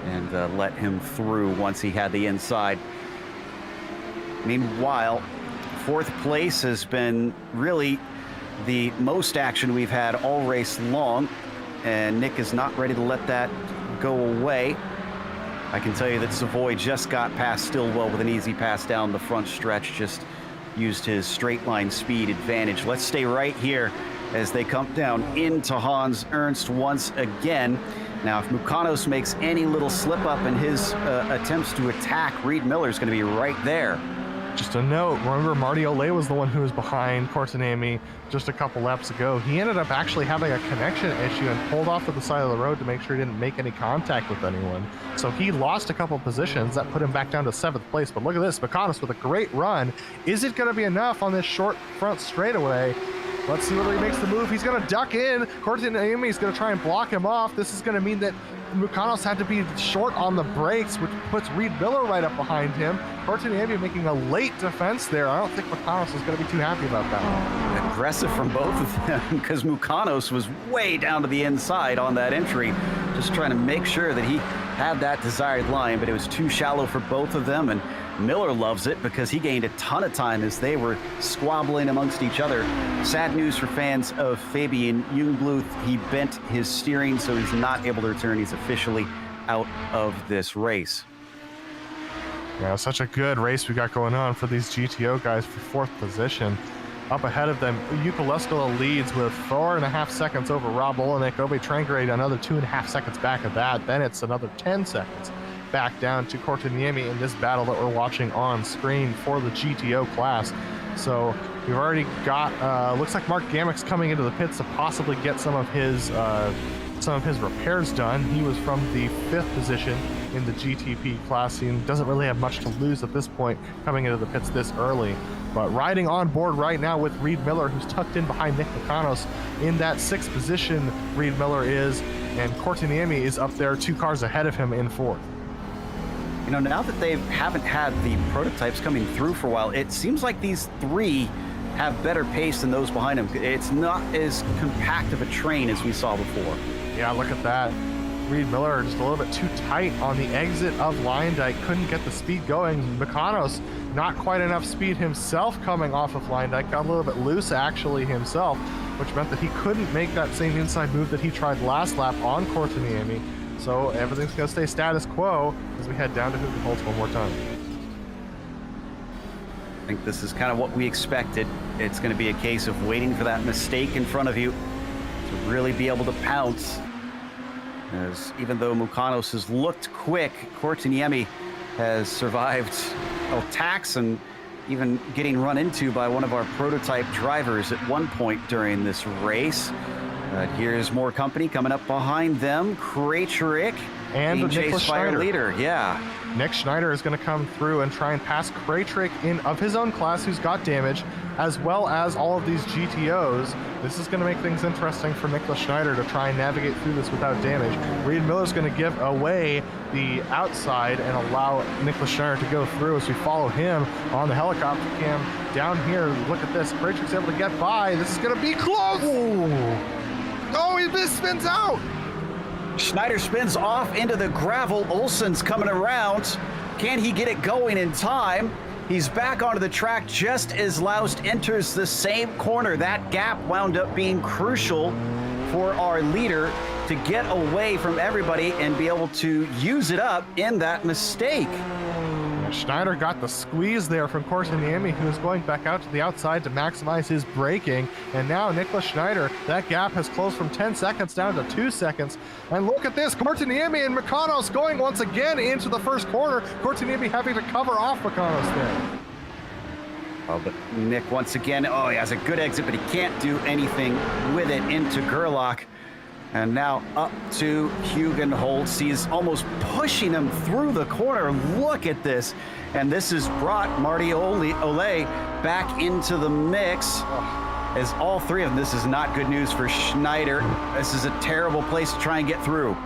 and let him through once he had the inside. Meanwhile, 4th place has been really the most action we've had all race long, and Nick is not ready to let that go away. I can tell you that Savoy just got past Stillwell with an easy pass down the front stretch, just used his straight line speed advantage. Let's stay right here as they come down into Hans Ernst once again. Now, if Mukanos makes any little slip up in his attempts to attack, Reed Miller is going to be right there. Just a note, remember Marty Olay was the one who was behind Cortinami just a couple laps ago. He ended up actually having a connection issue and pulled off to the side of the road to make sure he didn't make any contact with anyone. So he lost a couple positions. That put him back down to 7th place. But look at this, McConnell with a great run. Is it going to be enough on this short front straightaway? Let's see whether he makes the move. He's going to duck in. Cortinami is going to try and block him off. This is going to mean that Mukanos had to be short on the brakes, which puts Reed Miller right up behind him. Cortinami making a late defense there. I don't think Mukanos is going to be too happy about that. Aggressive from both of them, because Mukanos was way down to the inside on that entry, just trying to make sure that he had that desired line, but it was too shallow for both of them, and Miller loves it because he gained a ton of time as they were squabbling amongst each other. Sad news for fans of Fabian Jungbluth. He bent his steering, so he's not able to return. He's officially out of this race. Yeah, such a good race we got going on for these GTO guys for fourth position. Up ahead of them, Jukka Leskola leads with 4.5 seconds over Rob Olenek. Obe Trangrade another 2.5 seconds back of that. Then it's another 10 seconds back down to Korteniemi in this battle that we're watching on screen for the GTO class. So we've already got, looks like Mark Gamek's coming into the pits to possibly get some of his repairs done. He was from the 5th position in the GTP class and doesn't really have much to lose at this point coming into the pits this early. But riding on board right now with Reed Miller, who's tucked in behind Nick Makanos in that 6th position, Reed Miller is, and Korteniemi is up there 2 cars ahead of him in 4th. You know, now that they haven't had the prototypes coming through for a while, it seems like these 3 have better pace than those behind them. It's not as compact of a train as we saw before. Yeah, look at that. Reed Miller just a little bit too tight on the exit of Lyndike, couldn't get the speed going. Makanos, not quite enough speed himself coming off of Lyndike, got a little bit loose actually himself, which meant that he couldn't make that same inside move that he tried last lap on Korteniemi. So everything's going to stay status quo as we head down to Hooten Holtz one more time. I think this is kind of what we expected. It's going to be a case of waiting for that mistake in front of you to really be able to pounce. As even though Mukanos has looked quick, Korteniemi has survived attacks and even getting run into by one of our prototype drivers at one point during this race. Here's more company coming up behind them. Krejcik and the chased by our leader. Yeah. Nick Schneider is going to come through and try and pass Krejcik in of his own class who's got damage, as well as all of these GTOs. This is going to make things interesting for Nicholas Schneider to try and navigate through this without damage. Reed Miller's going to give away the outside and allow Nicholas Schneider to go through as we follow him on the helicopter cam down here. Look at this. Krejcik's able to get by. This is going to be close. Ooh. Oh, he spins out. Schneider spins off into the gravel. Olsen's coming around. Can he get it going in time? He's back onto the track just as Laust enters the same corner. That gap wound up being crucial for our leader to get away from everybody and be able to use it up in that mistake. Schneider got the squeeze there from Korteniemi, who is going back out to the outside to maximize his braking. And now Nicholas Schneider, that gap has closed from 10 seconds down to 2 seconds. And look at this, Korteniemi and Makanos going once again into the first corner. Korteniemi having to cover off Makanos there. Oh, but Nick once again, he has a good exit, but he can't do anything with it into Gerlach. And now up to Hooten Holtz. He's almost pushing him through the corner. Look at this. And this has brought Marty Ole back into the mix. As all 3 of them, this is not good news for Schneider. This is a terrible place to try and get through.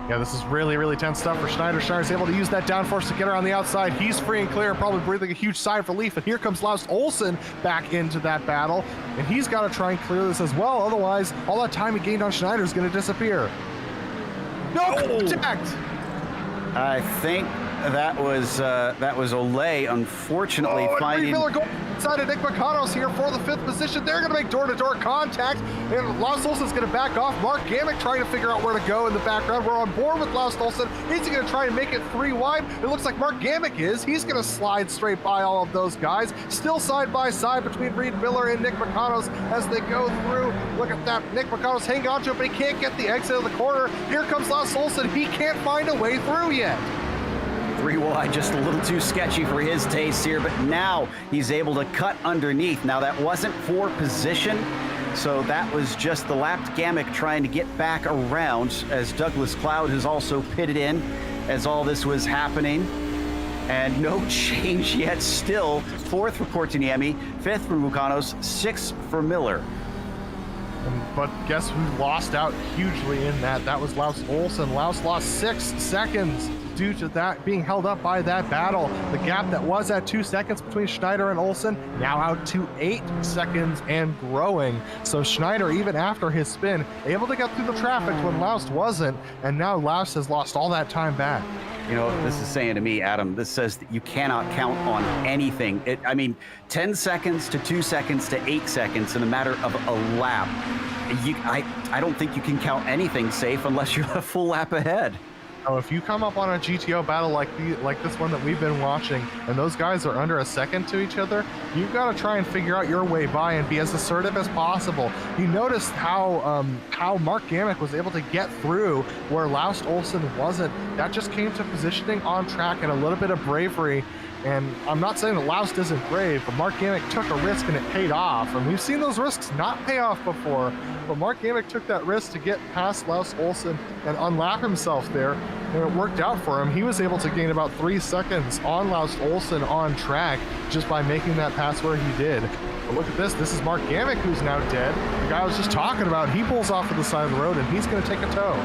Yeah, this is really, really tense stuff for Schneider. Schneider's able to use that downforce to get around the outside. He's free and clear, probably breathing a huge sigh of relief. And here comes Laust Olsen back into that battle. And he's got to try and clear this as well. Otherwise, all that time he gained on Schneider is going to disappear. No contact! I think that was Ole, unfortunately, finding... Miller going inside of Nick Makanos here for the 5th position. They're going to make door-to-door contact, and Laust Olsen's going to back off. Mark Gamek trying to figure out where to go in the background. We're on board with Laust Olsen. Is he going to try and make it 3 wide? It looks like Mark Gamek is. He's going to slide straight by all of those guys. Still side by side between Reed Miller and Nick Makanos as they go through. Look at that. Nick Makanos hanging on to it, but he can't get the exit of the corner. Here comes Laust Olsen. He can't find a way through yet. 3 wide, just a little too sketchy for his taste here, but now he's able to cut underneath. Now that wasn't for position, so that was just the lapped Gamek trying to get back around as Douglas Cloud has also pitted in as all this was happening. And no change yet still. 4th for Korteniemi, 5th for Mukanos, 6th for Miller. And but guess who lost out hugely in that? That was Laus Olsen. Laus lost 6 seconds due to that being held up by that battle. The gap that was at 2 seconds between Schneider and Olsen now out to 8 seconds and growing. So Schneider, even after his spin, able to get through the traffic when Laus wasn't, and now Laus has lost all that time back. You know, this is saying to me, Adam, this says that you cannot count on anything. I mean, 10 seconds to 2 seconds to 8 seconds in a matter of a lap. I don't think you can count anything safe unless you're a full lap ahead. So if you come up on a GTO battle like this one that we've been watching, and those guys are under a second to each other, you've got to try and figure out your way by and be as assertive as possible. You noticed how Mark Gamick was able to get through where Laus Olsen wasn't. That just came to positioning on track and a little bit of bravery. And I'm not saying that Laus isn't brave, but Mark Gamick took a risk and it paid off. And we've seen those risks not pay off before, but Mark Gamick took that risk to get past Laus Olsen and unlap himself there, and it worked out for him. He was able to gain about 3 seconds on Laus Olsen on track just by making that pass where he did. But look at this. This is Mark Gamick who's now dead. The guy I was just talking about, he pulls off to the side of the road and he's going to take a tow.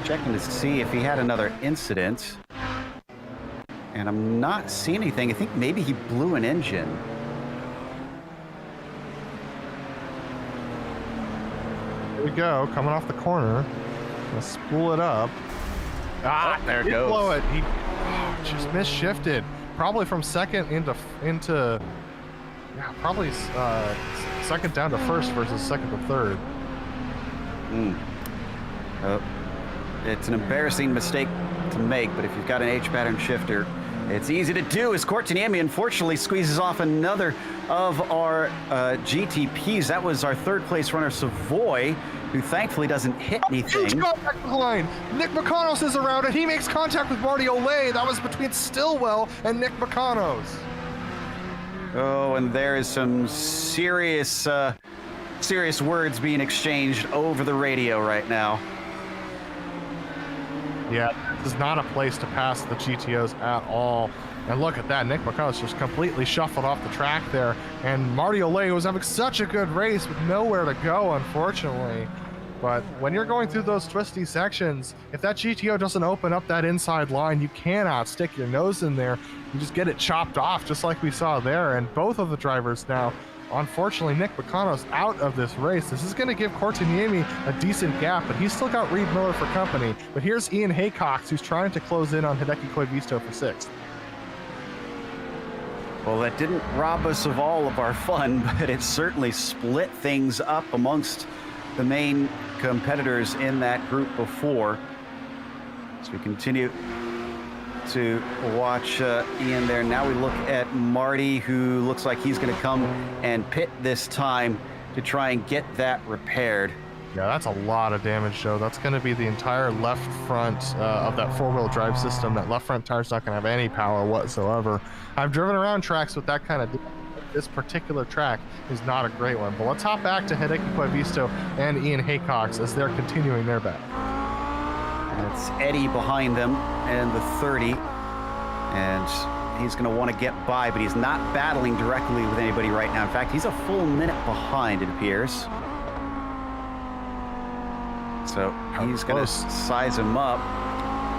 Checking to see if he had another incident. And I'm not seeing anything. I think maybe he blew an engine. Here we go, coming off the corner. Let's spool it up. Ah, there it goes. Blow it. He just misshifted. Probably from second into yeah, probably second down to first versus second to third. It's an embarrassing mistake to make, but if you've got an H pattern shifter, it's easy to do, as Courtiniemi unfortunately squeezes off another of our GTPs. That was our third place runner, Savoy, who thankfully doesn't hit anything. Huge contact line. Nick McConos is around it. He makes contact with Marty Olay. That was between Stillwell and Nick McConos. Oh, and there is some serious words being exchanged over the radio right now. Yeah, this is not a place to pass the GTOs at all. And look at that, Nick McConos just completely shuffled off the track there. And Marty Olay was having such a good race with nowhere to go, unfortunately. But when you're going through those twisty sections, if that GTO doesn't open up that inside line, you cannot stick your nose in there. You just get it chopped off, just like we saw there. And both of the drivers now, unfortunately, Nick McConos out of this race. This is going to give Courtiniemi a decent gap, but he's still got Reed Miller for company. But here's Ian Haycox, who's trying to close in on Hideki Koivisto for 6th. Well, that didn't rob us of all of our fun, but it certainly split things up amongst the main competitors in that group before. So we continue to watch Ian there. Now we look at Marty, who looks like he's going to come and pit this time to try and get that repaired. Yeah, that's a lot of damage, Joe. That's going to be the entire left front of that four-wheel drive system. That left front tire's not going to have any power whatsoever. I've driven around tracks with that kind of damage. This particular track is not a great one. But let's hop back to Hideki Koivisto and Ian Haycox as they're continuing their battle. It's Eddie behind them and the 30. And he's going to want to get by, but he's not battling directly with anybody right now. In fact, he's a full minute behind, it appears. So he's going to size him up.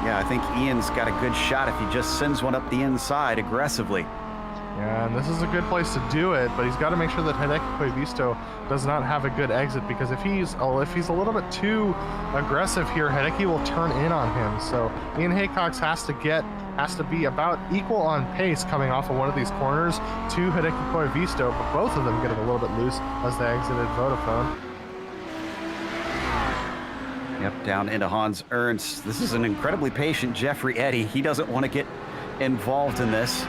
Yeah, I think Ian's got a good shot if he just sends one up the inside aggressively. Yeah, and this is a good place to do it, but he's got to make sure that Hideki Koivisto does not have a good exit, because if he's a little bit too aggressive here, Hideki will turn in on him. So Ian Haycox has to be about equal on pace coming off of one of these corners to Hideki Koivisto, but both of them get it a little bit loose as they exited Vodafone. Yep, down into Hans Ernst. This is an incredibly patient Jeffrey Eddy. He doesn't want to get involved in this.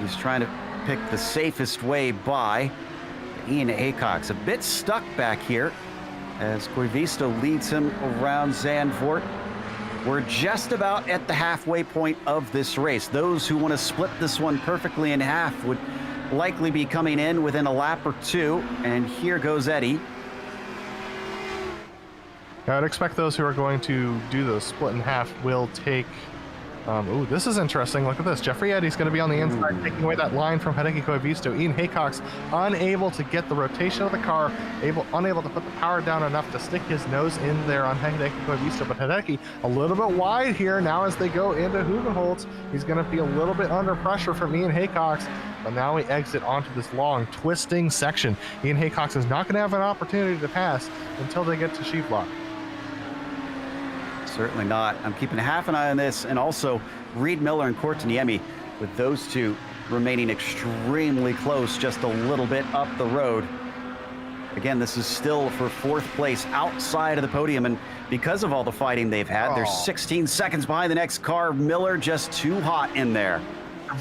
He's trying to pick the safest way by. Ian Haycox a bit stuck back here as Koivisto leads him around Zandvoort. We're just about at the halfway point of this race. Those who want to split this one perfectly in half would likely be coming in within a lap or two. And here goes Eddie. I'd expect those who are going to do the split in half will take Ooh, this is interesting. Look at this. Jeffrey Eddy's going to be on the inside, taking away that line from Hideki Koivisto. Ian Haycock's unable to get the rotation of the car, unable to put the power down enough to stick his nose in there on Hideki Koivisto. But Hideki a little bit wide here now as they go into Hugenholtz. He's going to be a little bit under pressure from Ian Haycock's. But now we exit onto this long, twisting section. Ian Haycock's is not going to have an opportunity to pass until they get to sheet block. Certainly not. I'm keeping half an eye on this, and also Reed Miller and Courtiniemi, with those two remaining extremely close, just a little bit up the road. Again, this is still for fourth place outside of the podium, and because of all the fighting they've had, they're 16 seconds behind the next car. Miller just too hot in there.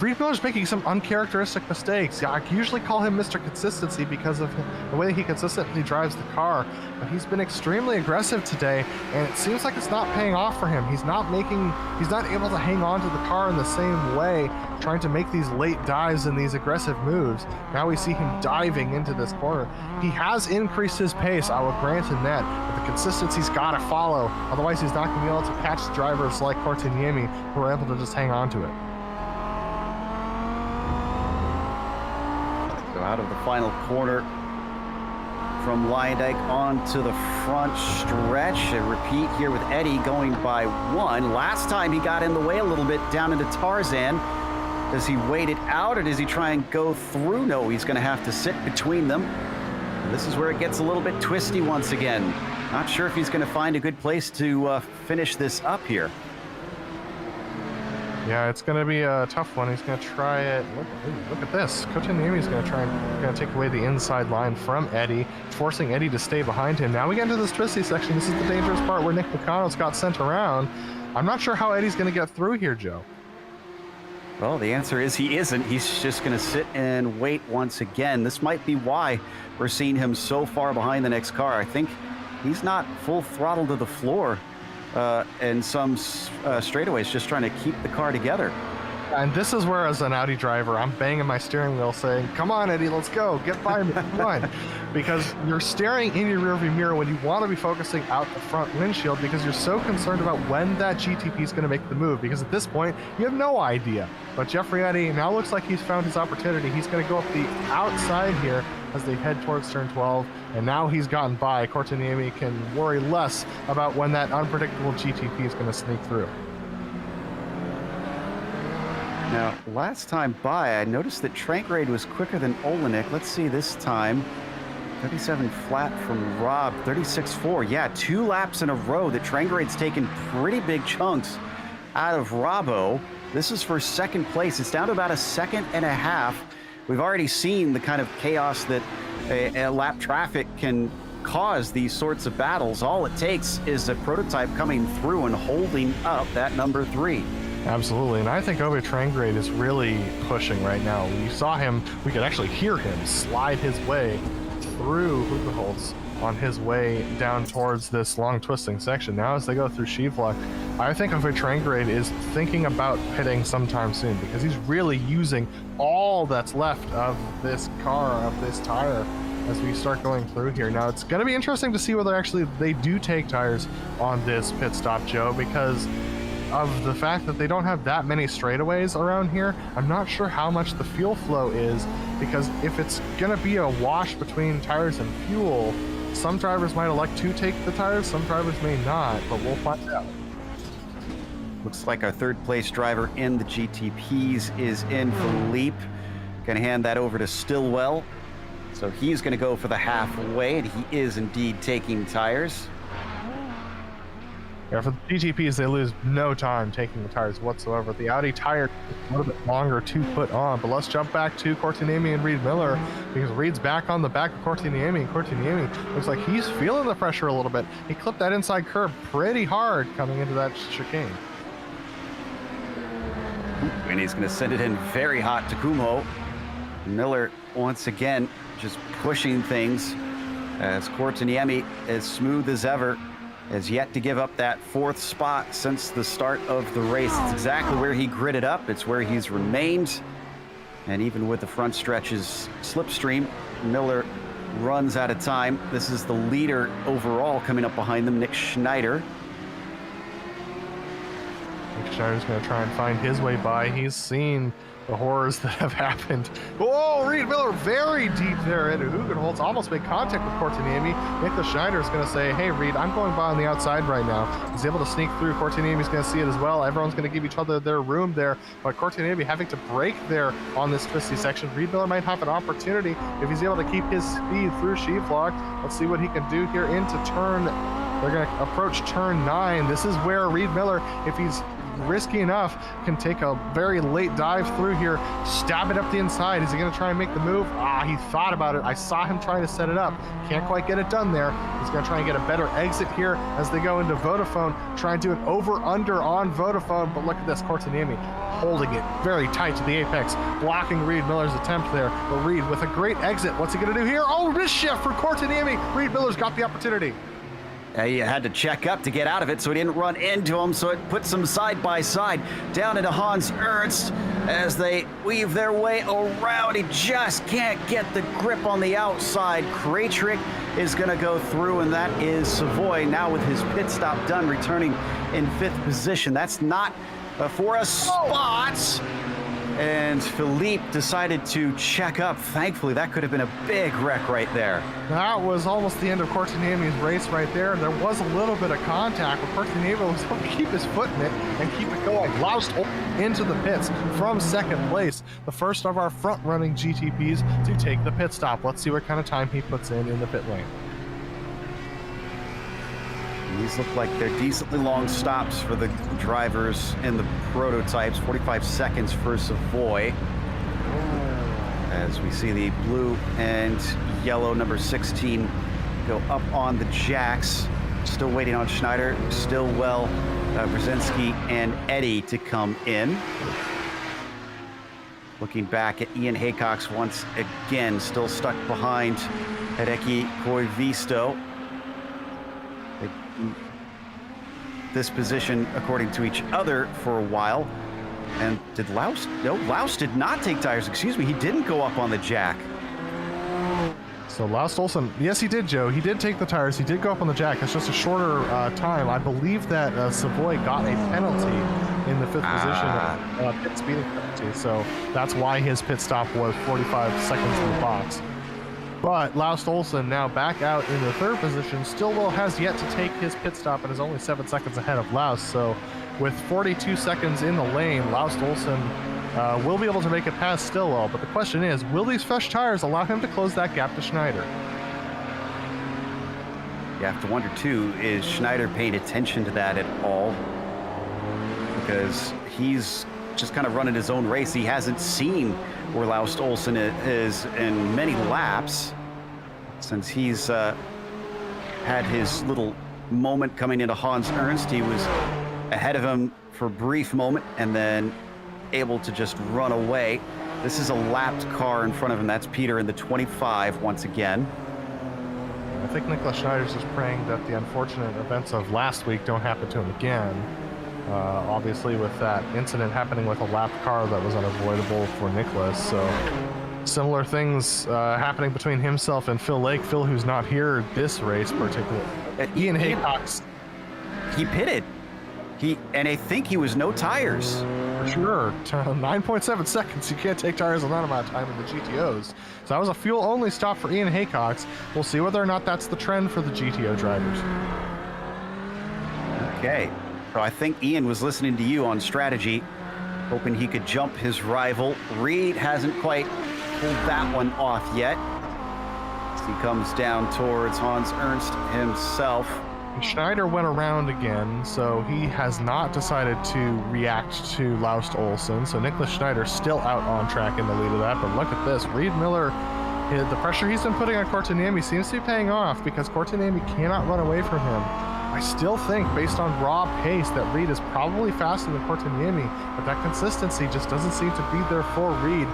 Reed Miller's making some uncharacteristic mistakes. I usually call him Mr. Consistency because of the way he consistently drives the car, but he's been extremely aggressive today, and it seems like it's not paying off for him. He's not able to hang on to the car in the same way, trying to make these late dives and these aggressive moves. Now we see him diving into this corner. He has increased his pace, I will grant him that, but the consistency's got to follow. Otherwise, he's not going to be able to catch drivers like Courtiniemi who are able to just hang on to it. Out of the final corner from Lyondike onto the front stretch. A repeat here with Eddie going by 1. Last time he got in the way a little bit down into Tarzan. Does he wait it out or does he try and go through? No, he's going to have to sit between them. And this is where it gets a little bit twisty once again. Not sure if he's going to find a good place to finish this up here. Yeah, it's going to be a tough one. He's going to try it. Look at this. Courtiniemi's going to take away the inside line from Eddie, forcing Eddie to stay behind him. Now we get into this twisty section. This is the dangerous part where Nick Mecanos got sent around. I'm not sure how Eddie's going to get through here, Joe. Well, the answer is he isn't. He's just going to sit and wait once again. This might be why we're seeing him so far behind the next car. I think he's not full throttle to the floor. And some straightaways, just trying to keep the car together. And this is where, as an Audi driver, I'm banging my steering wheel saying, come on, Eddie, let's go. Get by me. Come on. Because you're staring in your rearview mirror when you want to be focusing out the front windshield because you're so concerned about when that GTP is going to make the move. Because at this point, you have no idea. But Jeffrey Eddy now looks like he's found his opportunity. He's going to go up the outside here as they head towards turn 12. And now he's gotten by. Courtiniemi can worry less about when that unpredictable GTP is going to sneak through. Now, last time by, I noticed that Trangrade was quicker than Olenek. Let's see this time. 37 flat from Rob, 36.4. Yeah, 2 laps in a row that Trangrade's taken pretty big chunks out of Robbo. This is for second place. It's down to about a second and a half. We've already seen the kind of chaos that a lap traffic can cause these sorts of battles. All it takes is a prototype coming through and holding up that number 3. Absolutely, and I think Ove Trangrade is really pushing right now. When you saw him, we could actually hear him slide his way through Hugenholtz on his way down towards this long twisting section. Now as they go through Skivlak, I think Ove Trangrade is thinking about pitting sometime soon because he's really using all that's left of this car, of this tire, as we start going through here. Now it's going to be interesting to see whether actually they do take tires on this pit stop, Joe, because of the fact that they don't have that many straightaways around here. I'm not sure how much the fuel flow is, because if it's going to be a wash between tires and fuel, some drivers might elect to take the tires, some drivers may not, but we'll find out. Looks like our third place driver in the GTPs is in Philippe. Gonna hand that over to Stillwell. So he's gonna go for the halfway, and he is indeed taking tires. Yeah, for the GTPs, they lose no time taking the tires whatsoever. The Audi tire takes a little bit longer to put on, but let's jump back to Courtiniemi and Reed Miller, because Reed's back on the back of Courtiniemi, and Courtiniemi looks like he's feeling the pressure a little bit. He clipped that inside curb pretty hard coming into that chicane. And he's gonna send it in very hot to Kumho. Miller, once again, just pushing things, as Courtiniemi, as smooth as ever, has yet to give up that 4th spot since the start of the race. It's exactly where he gritted up. It's where he's remained. And even with the front stretches slipstream, Miller runs out of time. This is the leader overall coming up behind them, Nick Schneider. Schneider's going to try and find his way by. He's seen the horrors that have happened. Oh, Reed Miller very deep there into Hugenholtz, almost made contact with Courtiniemi. Nicholas Schneider is going to say, hey, Reed, I'm going by on the outside right now. He's able to sneak through. Courtiniemi's going to see it as well. Everyone's going to give each other their room there, but Courtiniemi having to brake there on this twisty section. Reed Miller might have an opportunity if he's able to keep his speed through Sheeplock. Let's see what he can do here into turn. They're going to approach turn 9. This is where Reed Miller, if he's risky enough, can take a very late dive through here, stab it up the inside. Is he going to try and make the move? He thought about it. I saw him trying to set it up. Can't quite get it done there. He's going to try and get a better exit here as they go into Vodafone, try and do an over-under on Vodafone, but look at this, Courtiniemi holding it very tight to the apex, blocking Reed Miller's attempt there. But Reed with a great exit. What's he going to do here? Oh, mischief for Courtiniemi. Reed Miller's got the opportunity. He had to check up to get out of it so he didn't run into him, so it puts them side by side down into Hans Ernst as they weave their way around. He just can't get the grip on the outside. Krajcik is going to go through, and that is Savoy now with his pit stop done, returning in 5th position. That's not for a spot. And Philippe decided to check up. Thankfully, that could have been a big wreck right there. That was almost the end of Courtiniemi's race right there. There was a little bit of contact, but Courtiniemi was able to keep his foot in it and keep it going. Loust into the pits from 2nd place. The first of our front-running GTPs to take the pit stop. Let's see what kind of time he puts in the pit lane. These look like they're decently long stops for the drivers in the prototypes. 45 seconds for Savoy. As we see the blue and yellow number 16 go up on the jacks. Still waiting on Schneider, Stillwell, Brzezinski, and Eddie to come in. Looking back at Ian Haycox once again, still stuck behind Hideki Koivisto. This position according to each other for a while. And did Loust? No, Loust did not take tires. Excuse me, he didn't go up on the jack. So Loust Olsen, yes, he did, Joe. He did take the tires. He did go up on the jack. It's just a shorter time. I believe that Savoy got a penalty in the 5th position, pit speeding penalty. So that's why his pit stop was 45 seconds in the box. But Loust Olsen now back out in the 3rd position. Stillwell has yet to take his pit stop and is only 7 seconds ahead of Loust. So with 42 seconds in the lane, Loust Olsen will be able to make it past Stillwell. But the question is, will these fresh tires allow him to close that gap to Schneider? You have to wonder, too, is Schneider paying attention to that at all? Because he's just kind of running his own race. He hasn't seen where Loust Olsen is in many laps since he's had his little moment coming into Hans Ernst. He was ahead of him for a brief moment and then able to just run away. This is a lapped car in front of him. That's Peter in the 25 once again. I think Nicholas Schneider's just praying that the unfortunate events of last week don't happen to him again. Obviously with that incident happening with a lapped car, that was unavoidable for Nicholas. So similar things happening between himself and Phil Lake. Phil, who's not here this race particularly. Ian Haycox. He pitted. And I think he was no tires. For sure. 9.7 seconds. You can't take tires on that amount of time in the GTOs. So that was a fuel-only stop for Ian Haycox. We'll see whether or not that's the trend for the GTO drivers. Okay. So I think Ian was listening to you on strategy, hoping he could jump his rival. Reed hasn't quite pulled that one off yet. As he comes down towards Hans Ernst himself. Schneider went around again, so he has not decided to react to Loust Olsen. So Nicholas Schneider still out on track in the lead of that. But look at this. Reed Miller, the pressure he's been putting on Courtiniemi seems to be paying off because Courtiniemi cannot run away from him. I still think, based on raw pace, that Reed is probably faster than Courtiniemi, but that consistency just doesn't seem to be there for Reed.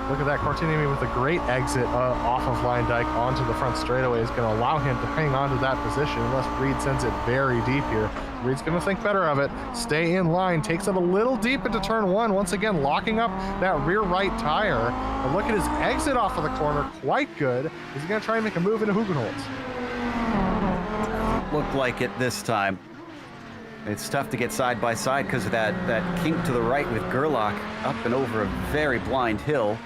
Look at that, Courtiniemi with a great exit off of Line Dyke onto the front straightaway is going to allow him to hang on to that position unless Reed sends it very deep here. Reed's going to think better of it, stay in line, takes it a little deep into turn 1, once again locking up that rear right tire. But look at his exit off of the corner, quite good. Is he going to try and make a move into Hugenholtz? Looked like it this time. It's tough to get side by side because of that kink to the right with Gerlach up and over a very blind hill.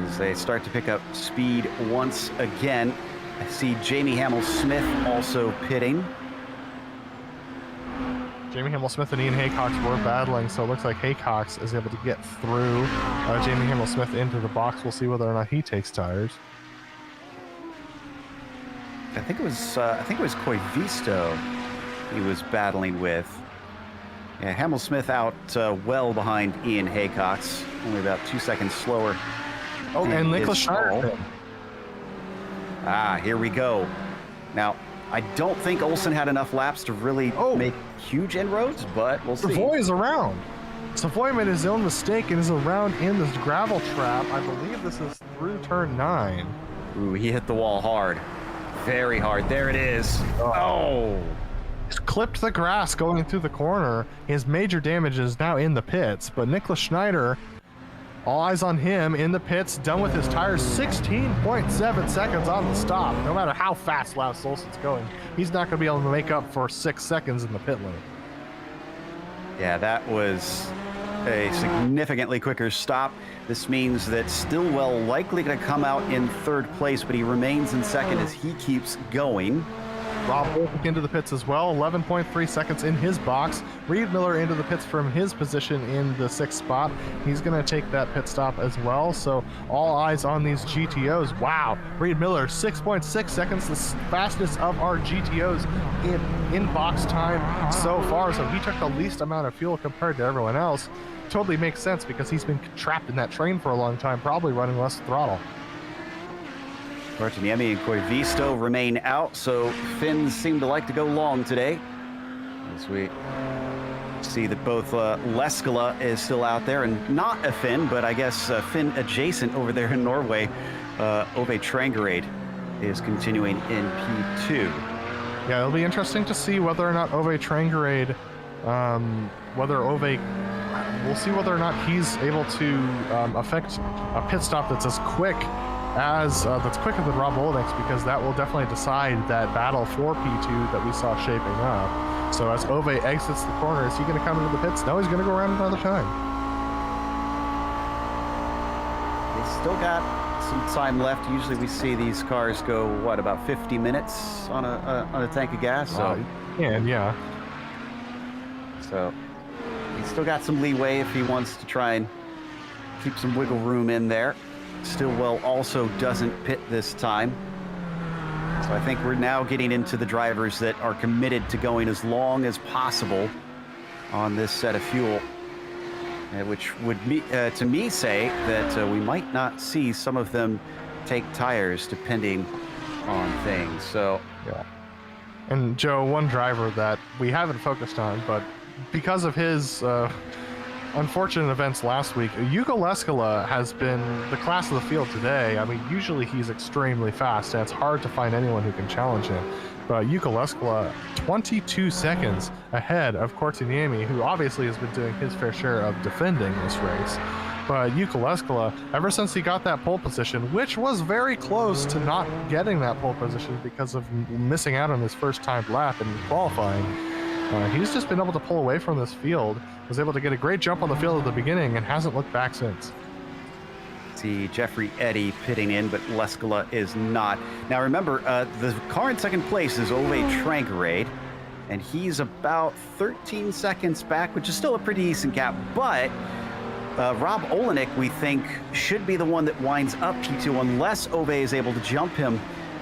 As they start to pick up speed once again. I see Jamie Hamill-Smith also pitting. Jamie Hamill-Smith and Ian Haycox were battling, so it looks like Haycox is able to get through Jamie Hamill-Smith into the box. We'll see whether or not he takes tires. I think it was Coy Visto he was battling with. Yeah, Hamill-Smith out well behind Ian Haycox, only about 2 seconds slower. Oh, and Nicholas Schneider. Here we go. Now, I don't think Olsen had enough laps to really make huge inroads, but we'll see. Savoy is around. Savoy made his own mistake and is around in this gravel trap. I believe this is through turn 9. Ooh, he hit the wall hard. Very hard. There it is. Oh. He's clipped the grass going through the corner. His major damage is now in the pits, but Nicholas Schneider, all eyes on him in the pits, done with his tires, 16.7 seconds on the stop. No matter how fast Lance Olsen's going, he's not going to be able to make up for 6 seconds in the pit lane. Yeah, that was a significantly quicker stop. This means that Stillwell likely going to come out in 3rd place, but he remains in 2nd as he keeps going. Rob Olnick into the pits as well, 11.3 seconds in his box. Reed Miller into the pits from his position in the 6th spot. He's going to take that pit stop as well, so all eyes on these GTOs. Wow, Reed Miller, 6.6 seconds, the fastest of our GTOs in box time so far, so he took the least amount of fuel compared to everyone else. Totally makes sense because he's been trapped in that train for a long time, probably running less throttle. Bartaniemi and Koivisto remain out, so Finns seem to like to go long today. As we see that both Leskala is still out there, and not a Finn, but I guess Finn adjacent over there in Norway. Ove Trangerade is continuing in P2. Yeah, it'll be interesting to see whether or not Ove Trangerade, we'll see whether or not he's able to affect a pit stop that's as quick as that's quicker than Rob Olnick's, because that will definitely decide that battle for P2 that we saw shaping up. So as Ove exits the corner, is he going to come into the pits? No, he's going to go around another time. They still got some time left. Usually we see these cars go, what, about 50 minutes on a tank of gas? So, yeah. So he's still got some leeway if he wants to try and keep some wiggle room in there. Stillwell also doesn't pit this time. So I think we're now getting into the drivers that are committed to going as long as possible on this set of fuel, which would to me say that we might not see some of them take tires depending on things. So, yeah. And Joe, one driver that we haven't focused on, but because of his unfortunate events last week, Yuko Leskala has been the class of the field today. I mean, usually he's extremely fast, and it's hard to find anyone who can challenge him. But Yuko Leskala, 22 seconds ahead of Cortiniemi, who obviously has been doing his fair share of defending this race. But Yuko Leskala, ever since he got that pole position, which was very close to not getting that pole position because of missing out on his first timed lap in qualifying, he's just been able to pull away from this field, was able to get a great jump on the field at the beginning, and hasn't looked back since. See Jeffrey Eddy pitting in, but Leskala is not. Now remember, the car in 2nd place is Ove Trangerade, and he's about 13 seconds back, which is still a pretty decent gap, but Rob Olenek, we think, should be the one that winds up P2 unless Ove is able to jump him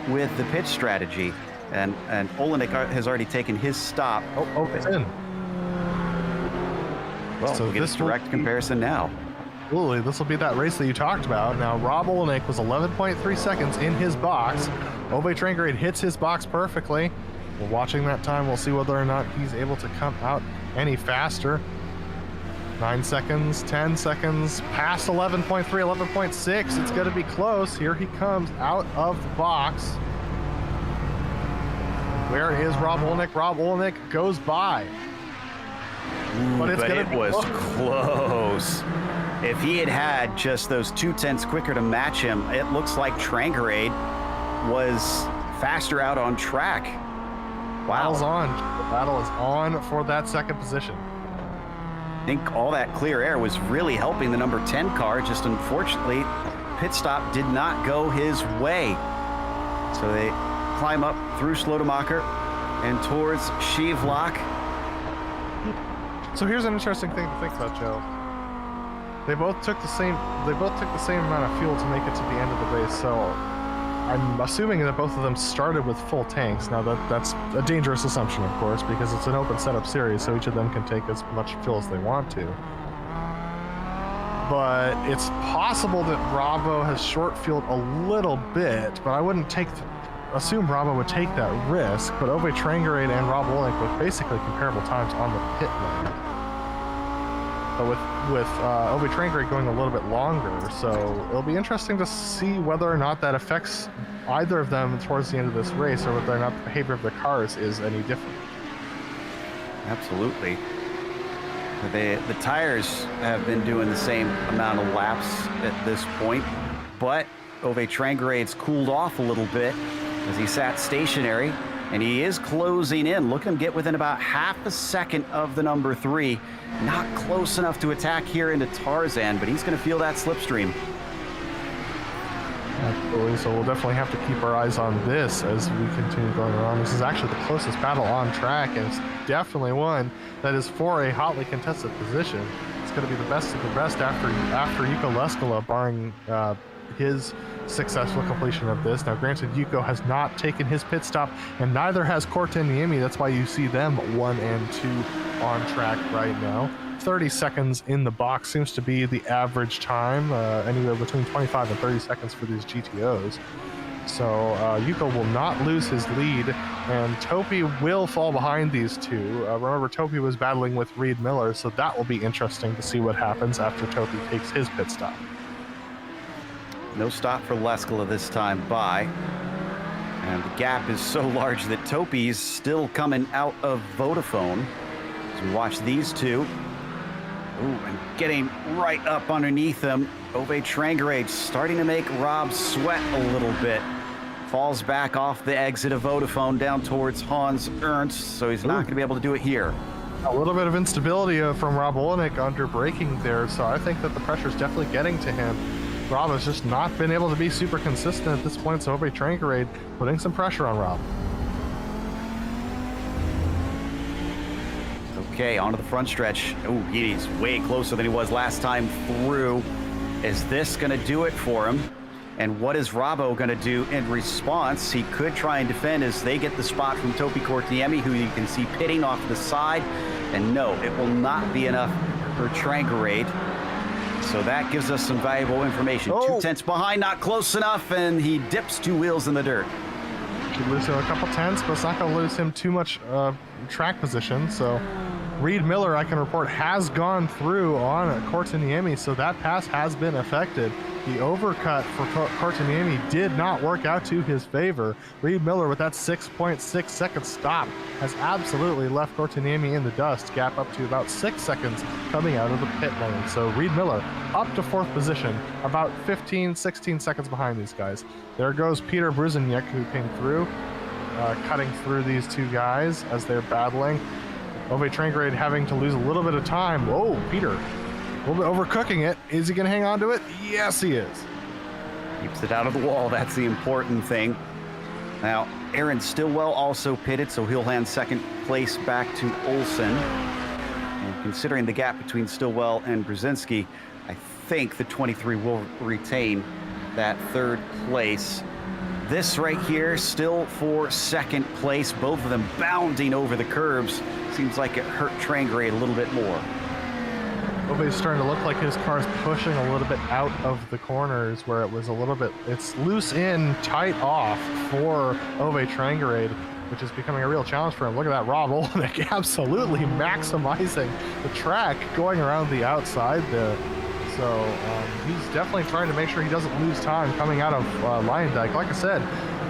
with the pitch strategy. And Olenek has already taken his stop. Oh, it's in. Well, so we'll get a direct comparison now. Absolutely, this will be that race that you talked about. Now, Rob Olenek was 11.3 seconds in his box. Ove Trangerade hits his box perfectly. We're watching that time. We'll see whether or not he's able to come out any faster. 9 seconds, 10 seconds, past 11.3, 11.6. It's going to be close. Here he comes out of the box. Where is Rob Olnick? Rob Olnick goes by. But it was close. If he had just those 0.2 quicker to match him, it looks like Trangerade was faster out on track. Battle's on. The battle is on for that second position. I think all that clear air was really helping the number 10 car. Just unfortunately, pit stop did not go his way. So they climb up through Slotemacher and towards Sheevlock. So here's an interesting thing to think about, Joe. They both took the same amount of fuel to make it to the end of the race. So I'm assuming that both of them started with full tanks. Now that's a dangerous assumption, of course, because it's an open setup series, so each of them can take as much fuel as they want to. But it's possible that Bravo has short fueled a little bit, but I wouldn't assume Bravo would take that risk. But Ove Trangerade and Rob Wolink with basically comparable times on the pit lane. But with Ove Trangerade going a little bit longer, so it'll be interesting to see whether or not that affects either of them towards the end of this race, or whether or not the behavior of the cars is any different. Absolutely. The tires have been doing the same amount of laps at this point, but Ove Trangerade's cooled off a little bit as he sat stationary, and he is closing in. Look at him get within about half a second of the number 3. Not close enough to attack here into Tarzan, but he's going to feel that slipstream. Absolutely, so we'll definitely have to keep our eyes on this as we continue going around. This is actually the closest battle on track, and it's definitely one that is for a hotly contested position. It's going to be the best of the best after Yuko Leskala, barring his successful completion of this. Now, granted, Yuko has not taken his pit stop, and neither has Korta Niemi. That's why you see them 1 and 2 on track right now. 30 seconds in the box seems to be the average time, anywhere between 25 and 30 seconds for these GTOs. So Yuko will not lose his lead, and Topi will fall behind these two. Remember, Topi was battling with Reed Miller, so that will be interesting to see what happens after Topi takes his pit stop. No stop for Leskala this time by. And the gap is so large that Topi's still coming out of Vodafone. So we watch these two. Ooh, and getting right up underneath them. Ove Trangerade starting to make Rob sweat a little bit. Falls back off the exit of Vodafone down towards Hans Ernst, so he's not going to be able to do it here. A little bit of instability from Rob Olenek under braking there, so I think that the pressure's definitely getting to him. Rob has just not been able to be super consistent at this point, so Ove Trangerade putting some pressure on Rob. Okay, onto the front stretch. Oh, he's way closer than he was last time through. Is this going to do it for him? And what is Robbo going to do in response? He could try and defend as they get the spot from Topi Kortiemi, who you can see pitting off the side. And no, it will not be enough for Trangerade. So that gives us some valuable information. 2 tenths behind, not close enough, and he dips 2 wheels in the dirt. Could lose him a couple tenths, but it's not going to lose him too much track position. So Reed Miller, I can report, has gone through on Kortaniemi, so that pass has been affected. The overcut for Kortaniemi did not work out to his favor. Reed Miller, with that 6.6 second stop, has absolutely left Kortaniemi in the dust, gap up to about 6 seconds coming out of the pit lane. So Reed Miller up to 4th position, about 15, 16 seconds behind these guys. There goes Peter Bruziniak, who came through, cutting through these 2 guys as they're battling. Ove Trangerade having to lose a little bit of time. Whoa, Peter, a little bit overcooking it. Is he going to hang on to it? Yes, he is. Keeps it out of the wall. That's the important thing. Now, Aaron Stillwell also pitted, so he'll hand 2nd place back to Olsen. And considering the gap between Stillwell and Brzezinski, I think the 23 will retain that 3rd place. This right here, still for 2nd place. Both of them bounding over the curbs. Seems like it hurt Trangerade a little bit more. Ove's starting to look like his car's pushing a little bit out of the corners where it was a little bit, it's loose in, tight off for Ove Trangerade, which is becoming a real challenge for him. Look at that, Rob Olenek absolutely maximizing the track going around the outside there. So he's definitely trying to make sure he doesn't lose time coming out of Lyondike. Like I said,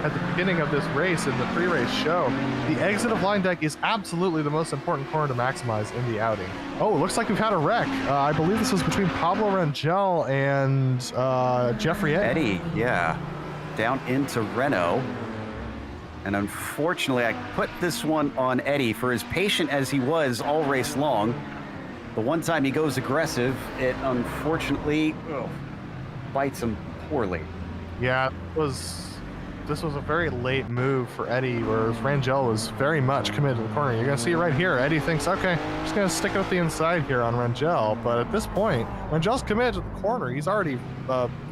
at the beginning of this race, in the pre-race show, the exit of Lyondike is absolutely the most important corner to maximize in the outing. Oh, it looks like we've had a wreck. I believe this was between Pablo Rangel and Jeffrey Eddie, yeah. Down into Renault. And unfortunately, I put this one on Eddie. For as patient as he was all race long, the one time he goes aggressive, it unfortunately bites him poorly. Yeah, this was a very late move for Eddie, whereas Rangel was very much committed to the corner. You're going to see right here, Eddie thinks, okay, I'm just going to stick out the inside here on Rangel. But at this point, Rangel's committed to the corner. He's already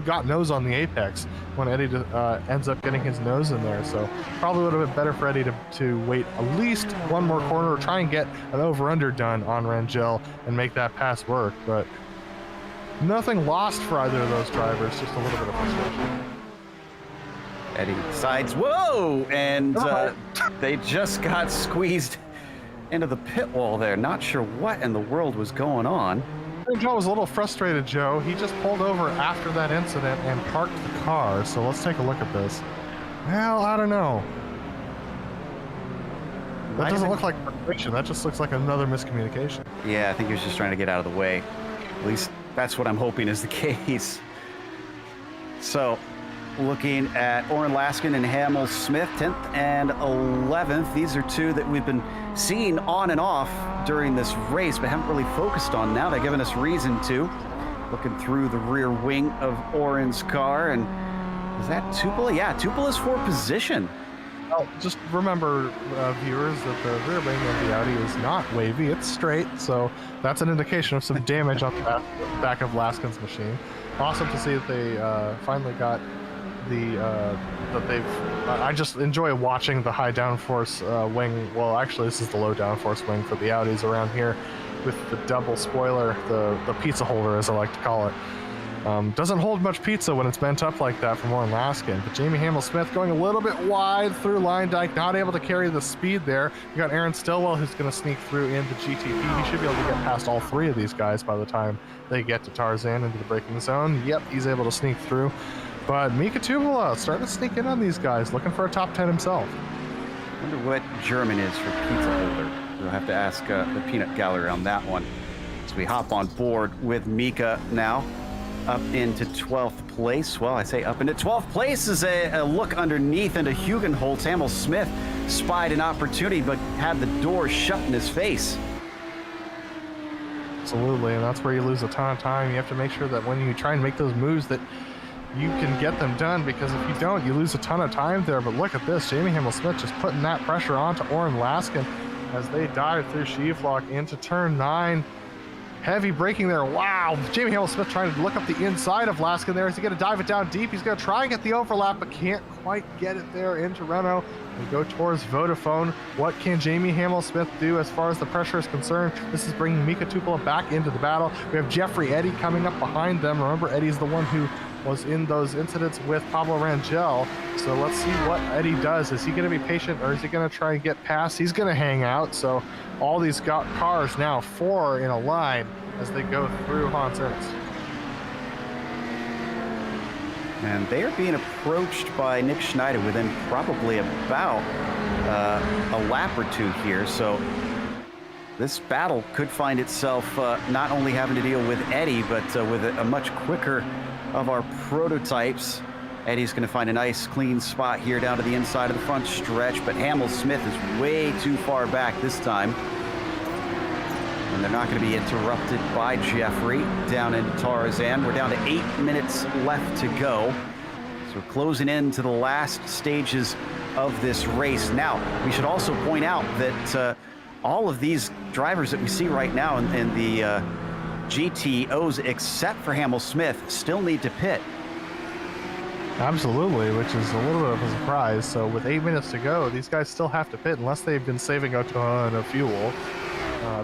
got nose on the apex when Eddie ends up getting his nose in there. So probably would have been better for Eddie to wait at least one more corner or try and get an over-under done on Rangel and make that pass work. But nothing lost for either of those drivers, just a little bit of frustration. Eddie decides, whoa! And they just got squeezed into the pit wall there. Not sure what in the world was going on. Joe was a little frustrated, Joe. He just pulled over after that incident and parked the car. So let's take a look at this. Well, I don't know. That doesn't look like frustration. That just looks like another miscommunication. Yeah, I think he was just trying to get out of the way. At least that's what I'm hoping is the case. So, looking at Oren Laskin and Kamel Smith, 10th and 11th. These are two that we've been seeing on and off during this race, but haven't really focused on. Now they're giving us reason to. Looking through the rear wing of Oren's car, and is that Tupola? Yeah, Tupola's for position. Well, just remember, viewers, that the rear wing of the Audi is not wavy, it's straight, so that's an indication of some damage on the back of Laskin's machine. Awesome to see that they finally got I just enjoy watching the high downforce wing. Well, actually, this is the low downforce wing for the Audis around here with the double spoiler, the pizza holder, as I like to call it. Doesn't hold much pizza when it's bent up like that from Oren Laskin. But Jamie Hamel-Smith going a little bit wide through line dyke, not able to carry the speed there. You got Aaron Stillwell, who's going to sneak through into GTP. He should be able to get past all three of these guys by the time they get to Tarzan into the braking zone. Yep, he's able to sneak through. But Mika Tupola starting to sneak in on these guys, looking for a top 10 himself. I wonder what German is for pizza holder. We'll have to ask the peanut gallery on that one. So we hop on board with Mika now, up into 12th place. Well, I say up into 12th place is a look underneath into Hugenholtz. Hamel Smith spied an opportunity, but had the door shut in his face. Absolutely, and that's where you lose a ton of time. You have to make sure that when you try and make those moves that you can get them done, because if you don't, you lose a ton of time there. But look at this, Jamie Hamel-Smith just putting that pressure onto Oren Laskin as they dive through Sheaflock into turn 9. Heavy braking there. Wow, Jamie Hamel-Smith trying to look up the inside of Laskin there. Is he going to dive it down deep? He's going to try and get the overlap, but can't quite get it there into Renault. We go towards Vodafone. What can Jamie Hamel-Smith do as far as the pressure is concerned? This is bringing Mika Tupola back into the battle. We have Jeffrey Eddy coming up behind them. Remember, Eddie's the one who was in those incidents with Pablo Rangel. So let's see what Eddie does. Is he going to be patient, or is he going to try and get past? He's going to hang out. So all these cars now, 4 in a line as they go through Hans Ernst. And they are being approached by Nick Schneider within probably about a lap or two here. So this battle could find itself not only having to deal with Eddie, but with a much quicker of our prototypes. Eddie's going to find a nice clean spot here down to the inside of the front stretch, but Hamel-Smith is way too far back this time. And they're not going to be interrupted by Jeffrey down into Tarzan. We're down to 8 minutes left to go. So we're closing into the last stages of this race. Now, we should also point out that all of these drivers that we see right now in the GTOs, except for Hamel-Smith, still need to pit. Absolutely, which is a little bit of a surprise. So with 8 minutes to go, these guys still have to pit unless they've been saving a ton of fuel.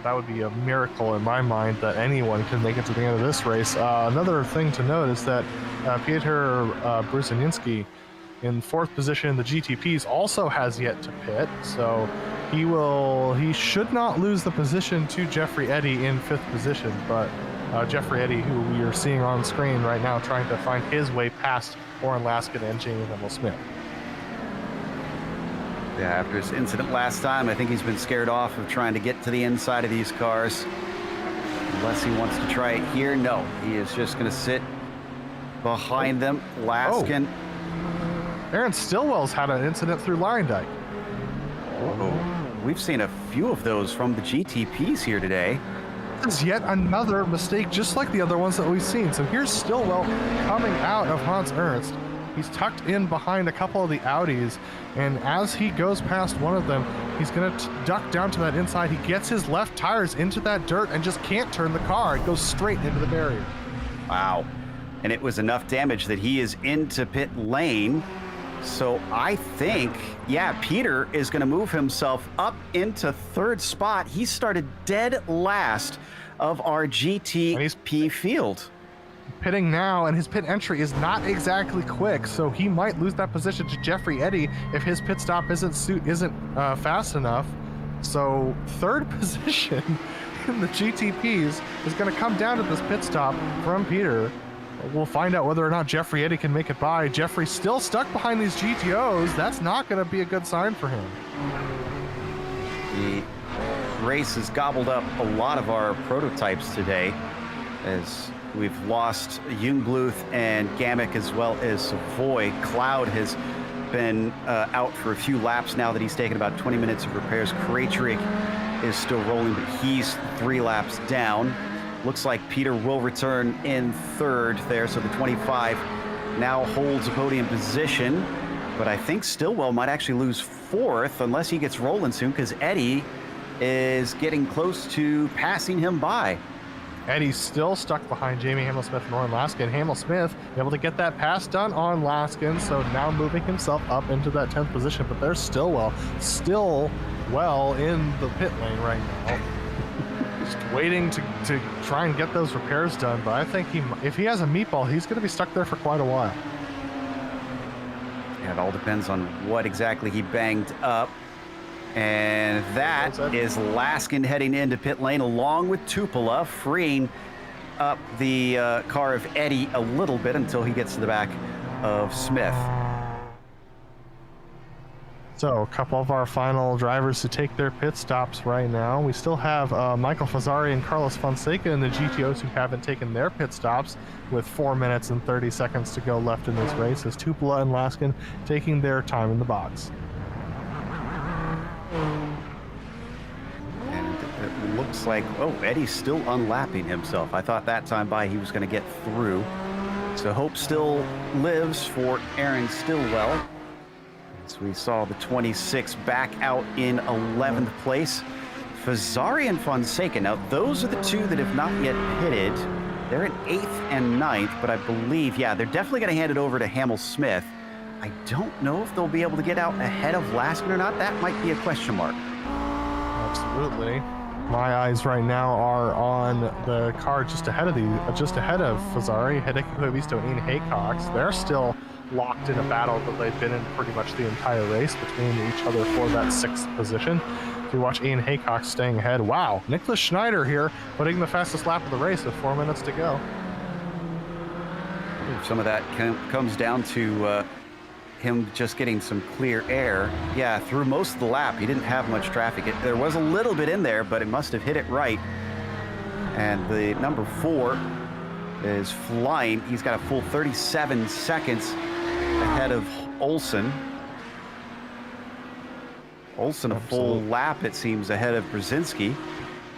That would be a miracle in my mind that anyone can make it to the end of this race. Another thing to note is that Piotr Brusininski in 4th position in the GTPs also has yet to pit. So he should not lose the position to Jeffrey Eddy in 5th position, but Jeffrey Eddy, who we are seeing on screen right now, trying to find his way past Oren Laskin and Jamie Hamel-Smith. Yeah, after his incident last time, I think he's been scared off of trying to get to the inside of these cars. Unless he wants to try it here. No, he is just going to sit behind them. Laskin. Aaron Stillwell's had an incident through line dyke. We've seen a few of those from the GTPs here today. This is yet another mistake, just like the other ones that we've seen. So here's Stillwell coming out of Hans Ernst. He's tucked in behind a couple of the Audis, and as he goes past one of them, he's going to duck down to that inside. He gets his left tires into that dirt and just can't turn the car. It goes straight into the barrier. Wow. And it was enough damage that he is into pit lane. So I think, yeah, Peter is going to move himself up into third spot. He started dead last of our GTP field. Pitting now, and his pit entry is not exactly quick, so he might lose that position to Jeffrey Eddy if his pit stop isn't fast enough. So third position in the GTPs is going to come down to this pit stop from Peter. We'll find out whether or not Jeffrey Eddy can make it by. Jeffrey's still stuck behind these GTOs. That's not going to be a good sign for him. The race has gobbled up a lot of our prototypes today, as we've lost Jungbluth and Gamek, as well as Savoy. Cloud has been out for a few laps now that he's taken about 20 minutes of repairs. Krejcik is still rolling, but he's 3 laps down. Looks like Peter will return in third there, so the 25 now holds a podium position. But I think Stillwell might actually lose fourth unless he gets rolling soon, because Eddy is getting close to passing him by. Eddie's still stuck behind Jamie Hamel-Smith and Lauren Laskin. Hamel-Smith able to get that pass done on Laskin, so now moving himself up into that 10th position. But there's Stillwell still well in the pit lane right now. Just waiting to try and get those repairs done, but I think if he has a meatball, he's going to be stuck there for quite a while. Yeah, it all depends on what exactly he banged up. And that is Laskin heading into pit lane along with Tupola, freeing up the car of Eddy a little bit until he gets to the back of Smith. So a couple of our final drivers to take their pit stops right now. We still have Michael Fazzari and Carlos Fonseca in the GTOs who haven't taken their pit stops, with 4 minutes and 30 seconds to go left in this race, as Tupola and Laskin taking their time in the box. And it looks like, Eddy's still unlapping himself. I thought that time by he was going to get through. So hope still lives for Aaron Stillwell. So we saw the 26 back out in 11th place. Fazzari and Fonseca. Now, those are the two that have not yet pitted. They're in 8th and 9th, but I believe, yeah, they're definitely going to hand it over to Hamel-Smith. I don't know if they'll be able to get out ahead of Laskin or not. That might be a question mark. Absolutely. My eyes right now are on the car just ahead of Fazzari, Hideki Koivisto and Ian Haycox. They're still locked in a battle that they've been in pretty much the entire race between each other for that 6th position. If you watch Ian Haycox staying ahead, wow, Nicholas Schneider here putting the fastest lap of the race with 4 minutes to go. Some of that comes down to him just getting some clear air. Yeah, through most of the lap, he didn't have much traffic. There was a little bit in there, but it must have hit it right. And the number 4 is flying. He's got a full 37 seconds ahead of Olsen. Olsen a full lap, it seems, ahead of Brzezinski.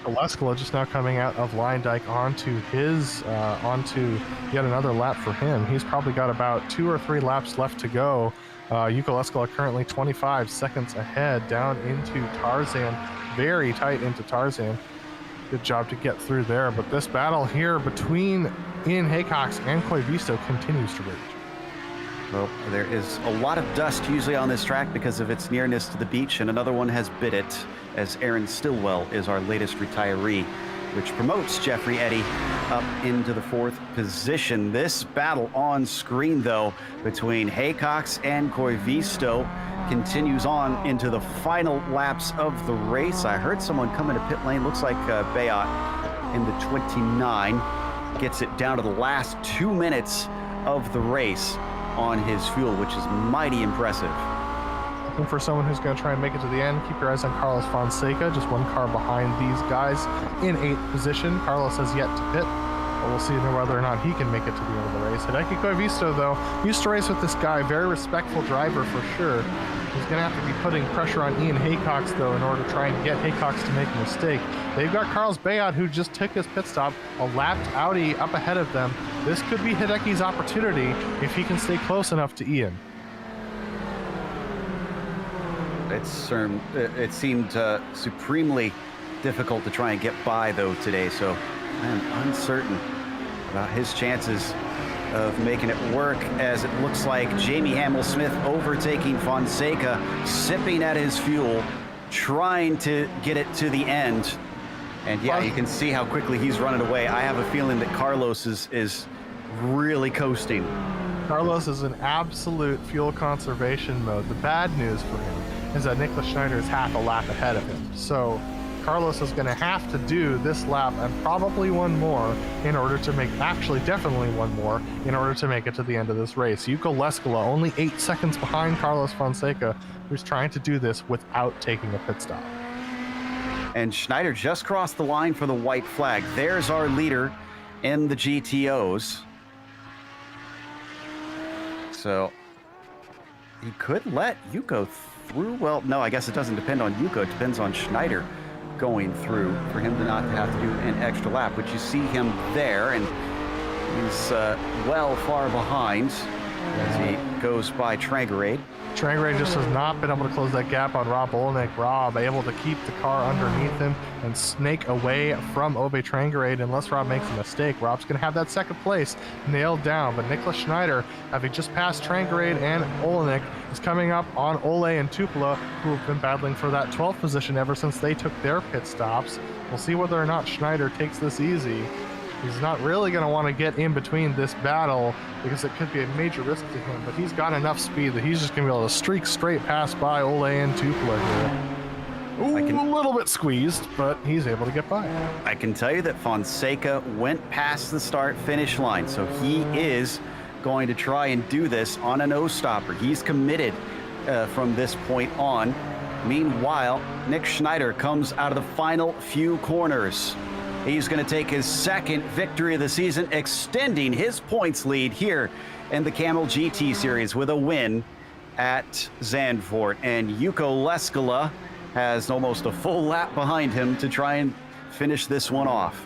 Oleskola just now coming out of Line Dyke onto yet another lap for him. He's probably got about 2 or 3 laps left to go. Yuko Oleskola currently 25 seconds ahead down into Tarzan, very tight into Tarzan. Good job to get through there, but this battle here between Ian Haycox and Koivisto continues to rage. Well, there is a lot of dust usually on this track because of its nearness to the beach, and another one has bit it, as Aaron Stillwell is our latest retiree, which promotes Jeffrey Eddy up into the 4th position. This battle on screen, though, between Haycox and Koivisto continues on into the final laps of the race. I heard someone come into pit lane. Looks like Bayat in the 29 gets it down to the last 2 minutes of the race on his fuel, which is mighty impressive. Looking for someone who's going to try and make it to the end. Keep your eyes on Carlos Fonseca, just 1 car behind these guys in 8th position. Carlos has yet to pit. but we'll see whether or not he can make it to the end of the race. Hideki Koivisto, though, used to race with this guy, very respectful driver for sure. He's going to have to be putting pressure on Ian Haycox, though, in order to try and get Haycox to make a mistake. They've got Carlos Bayat, who just took his pit stop, a lapped Audi up ahead of them. This could be Hideki's opportunity if he can stay close enough to Ian. It seemed supremely difficult to try and get by, though, today, so I am uncertain about his chances of making it work, as it looks like Jamie Hamill-Smith overtaking Fonseca, sipping at his fuel, trying to get it to the end. And yeah, you can see how quickly he's running away. I have a feeling that Carlos is really coasting. Carlos is in absolute fuel conservation mode. The bad news for him is that Nicholas Schneider is half a lap ahead of him. So Carlos is going to have to do this lap and probably one more in order to make, actually definitely one more, in order to make it to the end of this race. Yuko Leskola only 8 seconds behind Carlos Fonseca, who's trying to do this without taking a pit stop. And Schneider just crossed the line for the white flag. There's our leader in the GTOs. So he could let Yuko through. Well, no, I guess it doesn't depend on Yuko. It depends on Schneider going through for him to not have to do an extra lap, but you see him there, and he's well far behind as he goes by Trangarade. Trangarade just has not been able to close that gap on Rob Olenek. Rob able to keep the car underneath him and snake away from Ove Trangarade unless Rob makes a mistake. Rob's going to have that second place nailed down, but Nicholas Schneider, having just passed Trangarade and Olenek, is coming up on Ole and Tupela, who have been battling for that 12th position ever since they took their pit stops. We'll see whether or not Schneider takes this easy. He's not really going to want to get in between this battle because it could be a major risk to him, but he's got enough speed that he's just going to be able to streak straight past by Ole and Tupela here. Ooh, a little bit squeezed, but he's able to get by. I can tell you that Fonseca went past the start-finish line, so he is going to try and do this on a no-stopper. He's committed from this point on. Meanwhile, Nick Schneider comes out of the final few corners. He's going to take his second victory of the season, extending his points lead here in the Kamel GT Series with a win at Zandvoort. And Yuko Leskola has almost a full lap behind him to try and finish this one off.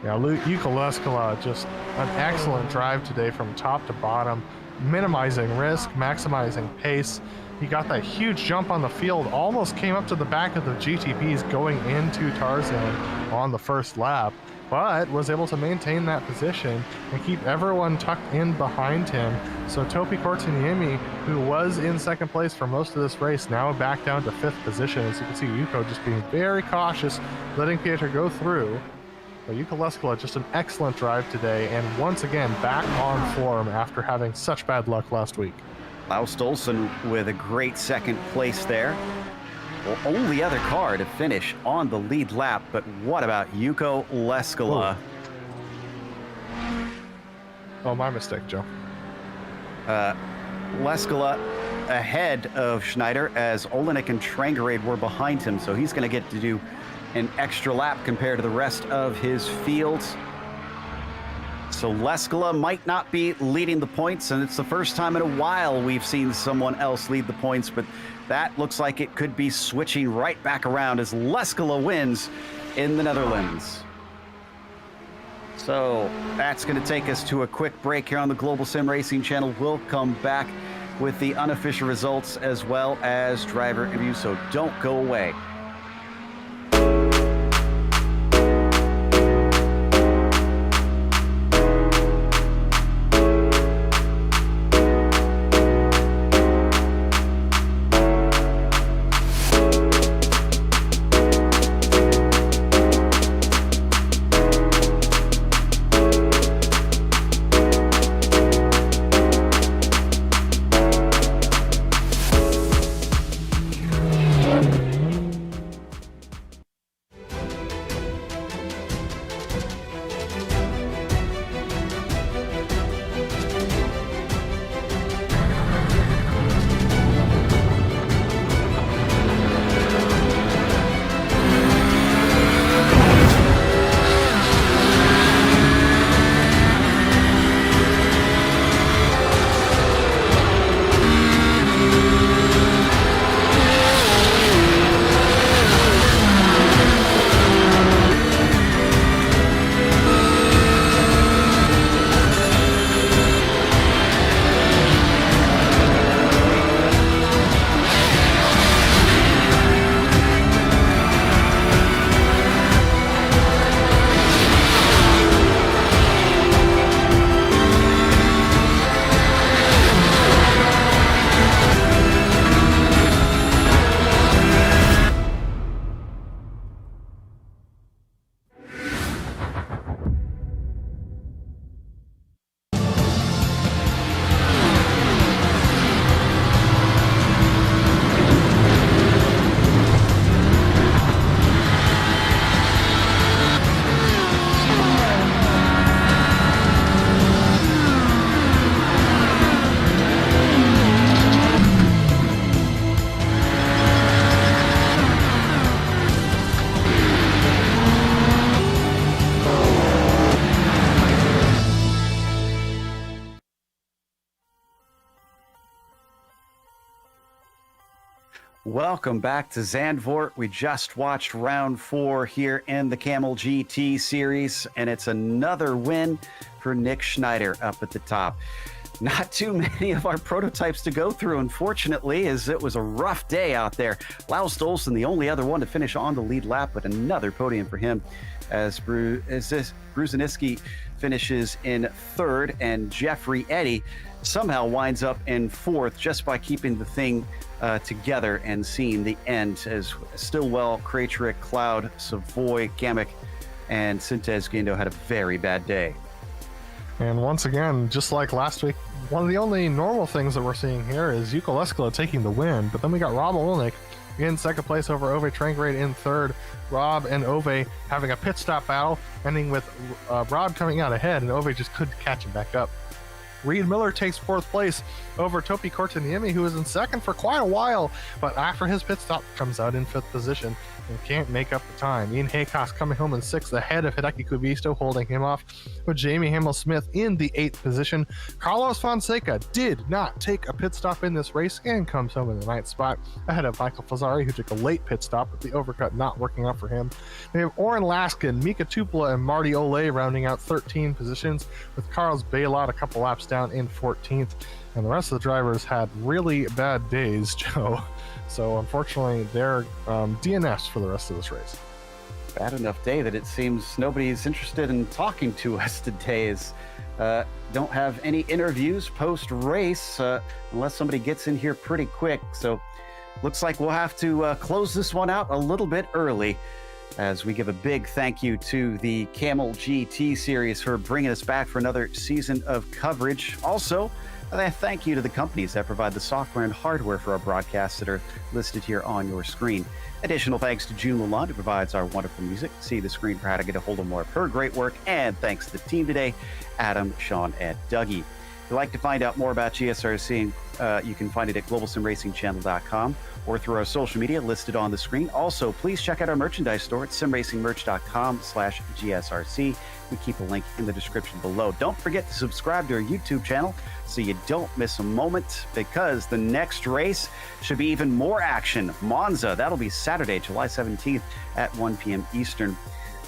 Yeah, Yuko Leskola, just an excellent drive today from top to bottom, minimizing risk, maximizing pace. He got that huge jump on the field, almost came up to the back of the GTPs going into Tarzan on the first lap, but was able to maintain that position and keep everyone tucked in behind him. So Topi Kortuniemi, who was in second place for most of this race, now back down to 5th position. As you can see, Yuko just being very cautious, letting Pieter go through. But Yuko Leskola, just an excellent drive today, and once again back on form after having such bad luck last week. Laus Stolson with a great second place there. Well, only other car to finish on the lead lap, but what about Yuko Leskola? Oh, my mistake, Joe. Leskola ahead of Schneider as Olenek and Trangarade were behind him, so he's going to get to do an extra lap compared to the rest of his field. So Leskola might not be leading the points, and it's the first time in a while we've seen someone else lead the points, but that looks like it could be switching right back around as Leskola wins in the Netherlands. So that's going to take us to a quick break here on the Global Sim Racing channel. We'll come back with the unofficial results as well as driver interviews, so don't go away. Welcome back to Zandvoort. We just watched round 4 here in the Kamel GT series, and it's another win for Nick Schneider up at the top. Not too many of our prototypes to go through, unfortunately, as it was a rough day out there. Laust Olsen, the only other one to finish on the lead lap, but another podium for him as Brzezinski finishes in 3rd, and Jeffrey Eddy somehow winds up in 4th just by keeping the thing together and seeing the end, as Stillwell, Krajcik, Cloud, Savoy, Gamek, and Sintez Guindo had a very bad day. And once again, just like last week, one of the only normal things that we're seeing here is Yuko Leskila taking the win, but then we got Rob Olnick in 2nd place over Ove Trangrade in 3rd. Rob and Ove having a pit stop battle, ending with Rob coming out ahead, and Ove just couldn't catch him back up. Reed Miller takes 4th place over Topi Kortaniemi, who was in 2nd for quite a while, but after his pit stop comes out in 5th position and can't make up the time. Ian Haycox coming home in 6th ahead of Hideki Kubisto, holding him off, with Jamie Hamill-Smith in the 8th position. Carlos Fonseca did not take a pit stop in this race and comes home in the 9th spot ahead of Michael Fazzari, who took a late pit stop with the overcut not working out for him. We have Oren Laskin, Mika Tupula, and Marty Olay rounding out 13 positions, with Carlos Baylot a couple laps down in 14th. And the rest of the drivers had really bad days, Joe. So unfortunately, they're DNFs for the rest of this race. Bad enough day that it seems nobody's interested in talking to us today. As don't have any interviews post-race unless somebody gets in here pretty quick. So looks like we'll have to close this one out a little bit early, as we give a big thank you to the Kamel GT series for bringing us back for another season of coverage. Also, a thank you to the companies that provide the software and hardware for our broadcasts that are listed here on your screen. Additional thanks to June Lalonde, who provides our wonderful music. See the screen for how to get a hold of more of her great work. And thanks to the team today, Adam, Sean, and Dougie. If you'd like to find out more about GSRC, you can find it at globalsimracingchannel.com or through our social media listed on the screen. Also, please check out our merchandise store at simracingmerch.com/GSRC. We keep a link in the description below. Don't forget to subscribe to our YouTube channel so you don't miss a moment, because the next race should be even more action. Monza, that'll be Saturday, July 17th at 1 p.m. Eastern.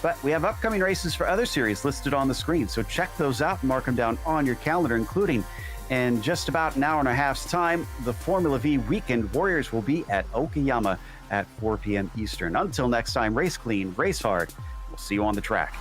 But we have upcoming races for other series listed on the screen, so check those out and mark them down on your calendar, including in just about an hour and a half's time, the Formula V Weekend Warriors will be at Okayama at 4 p.m. Eastern. Until next time, race clean, race hard. We'll see you on the track.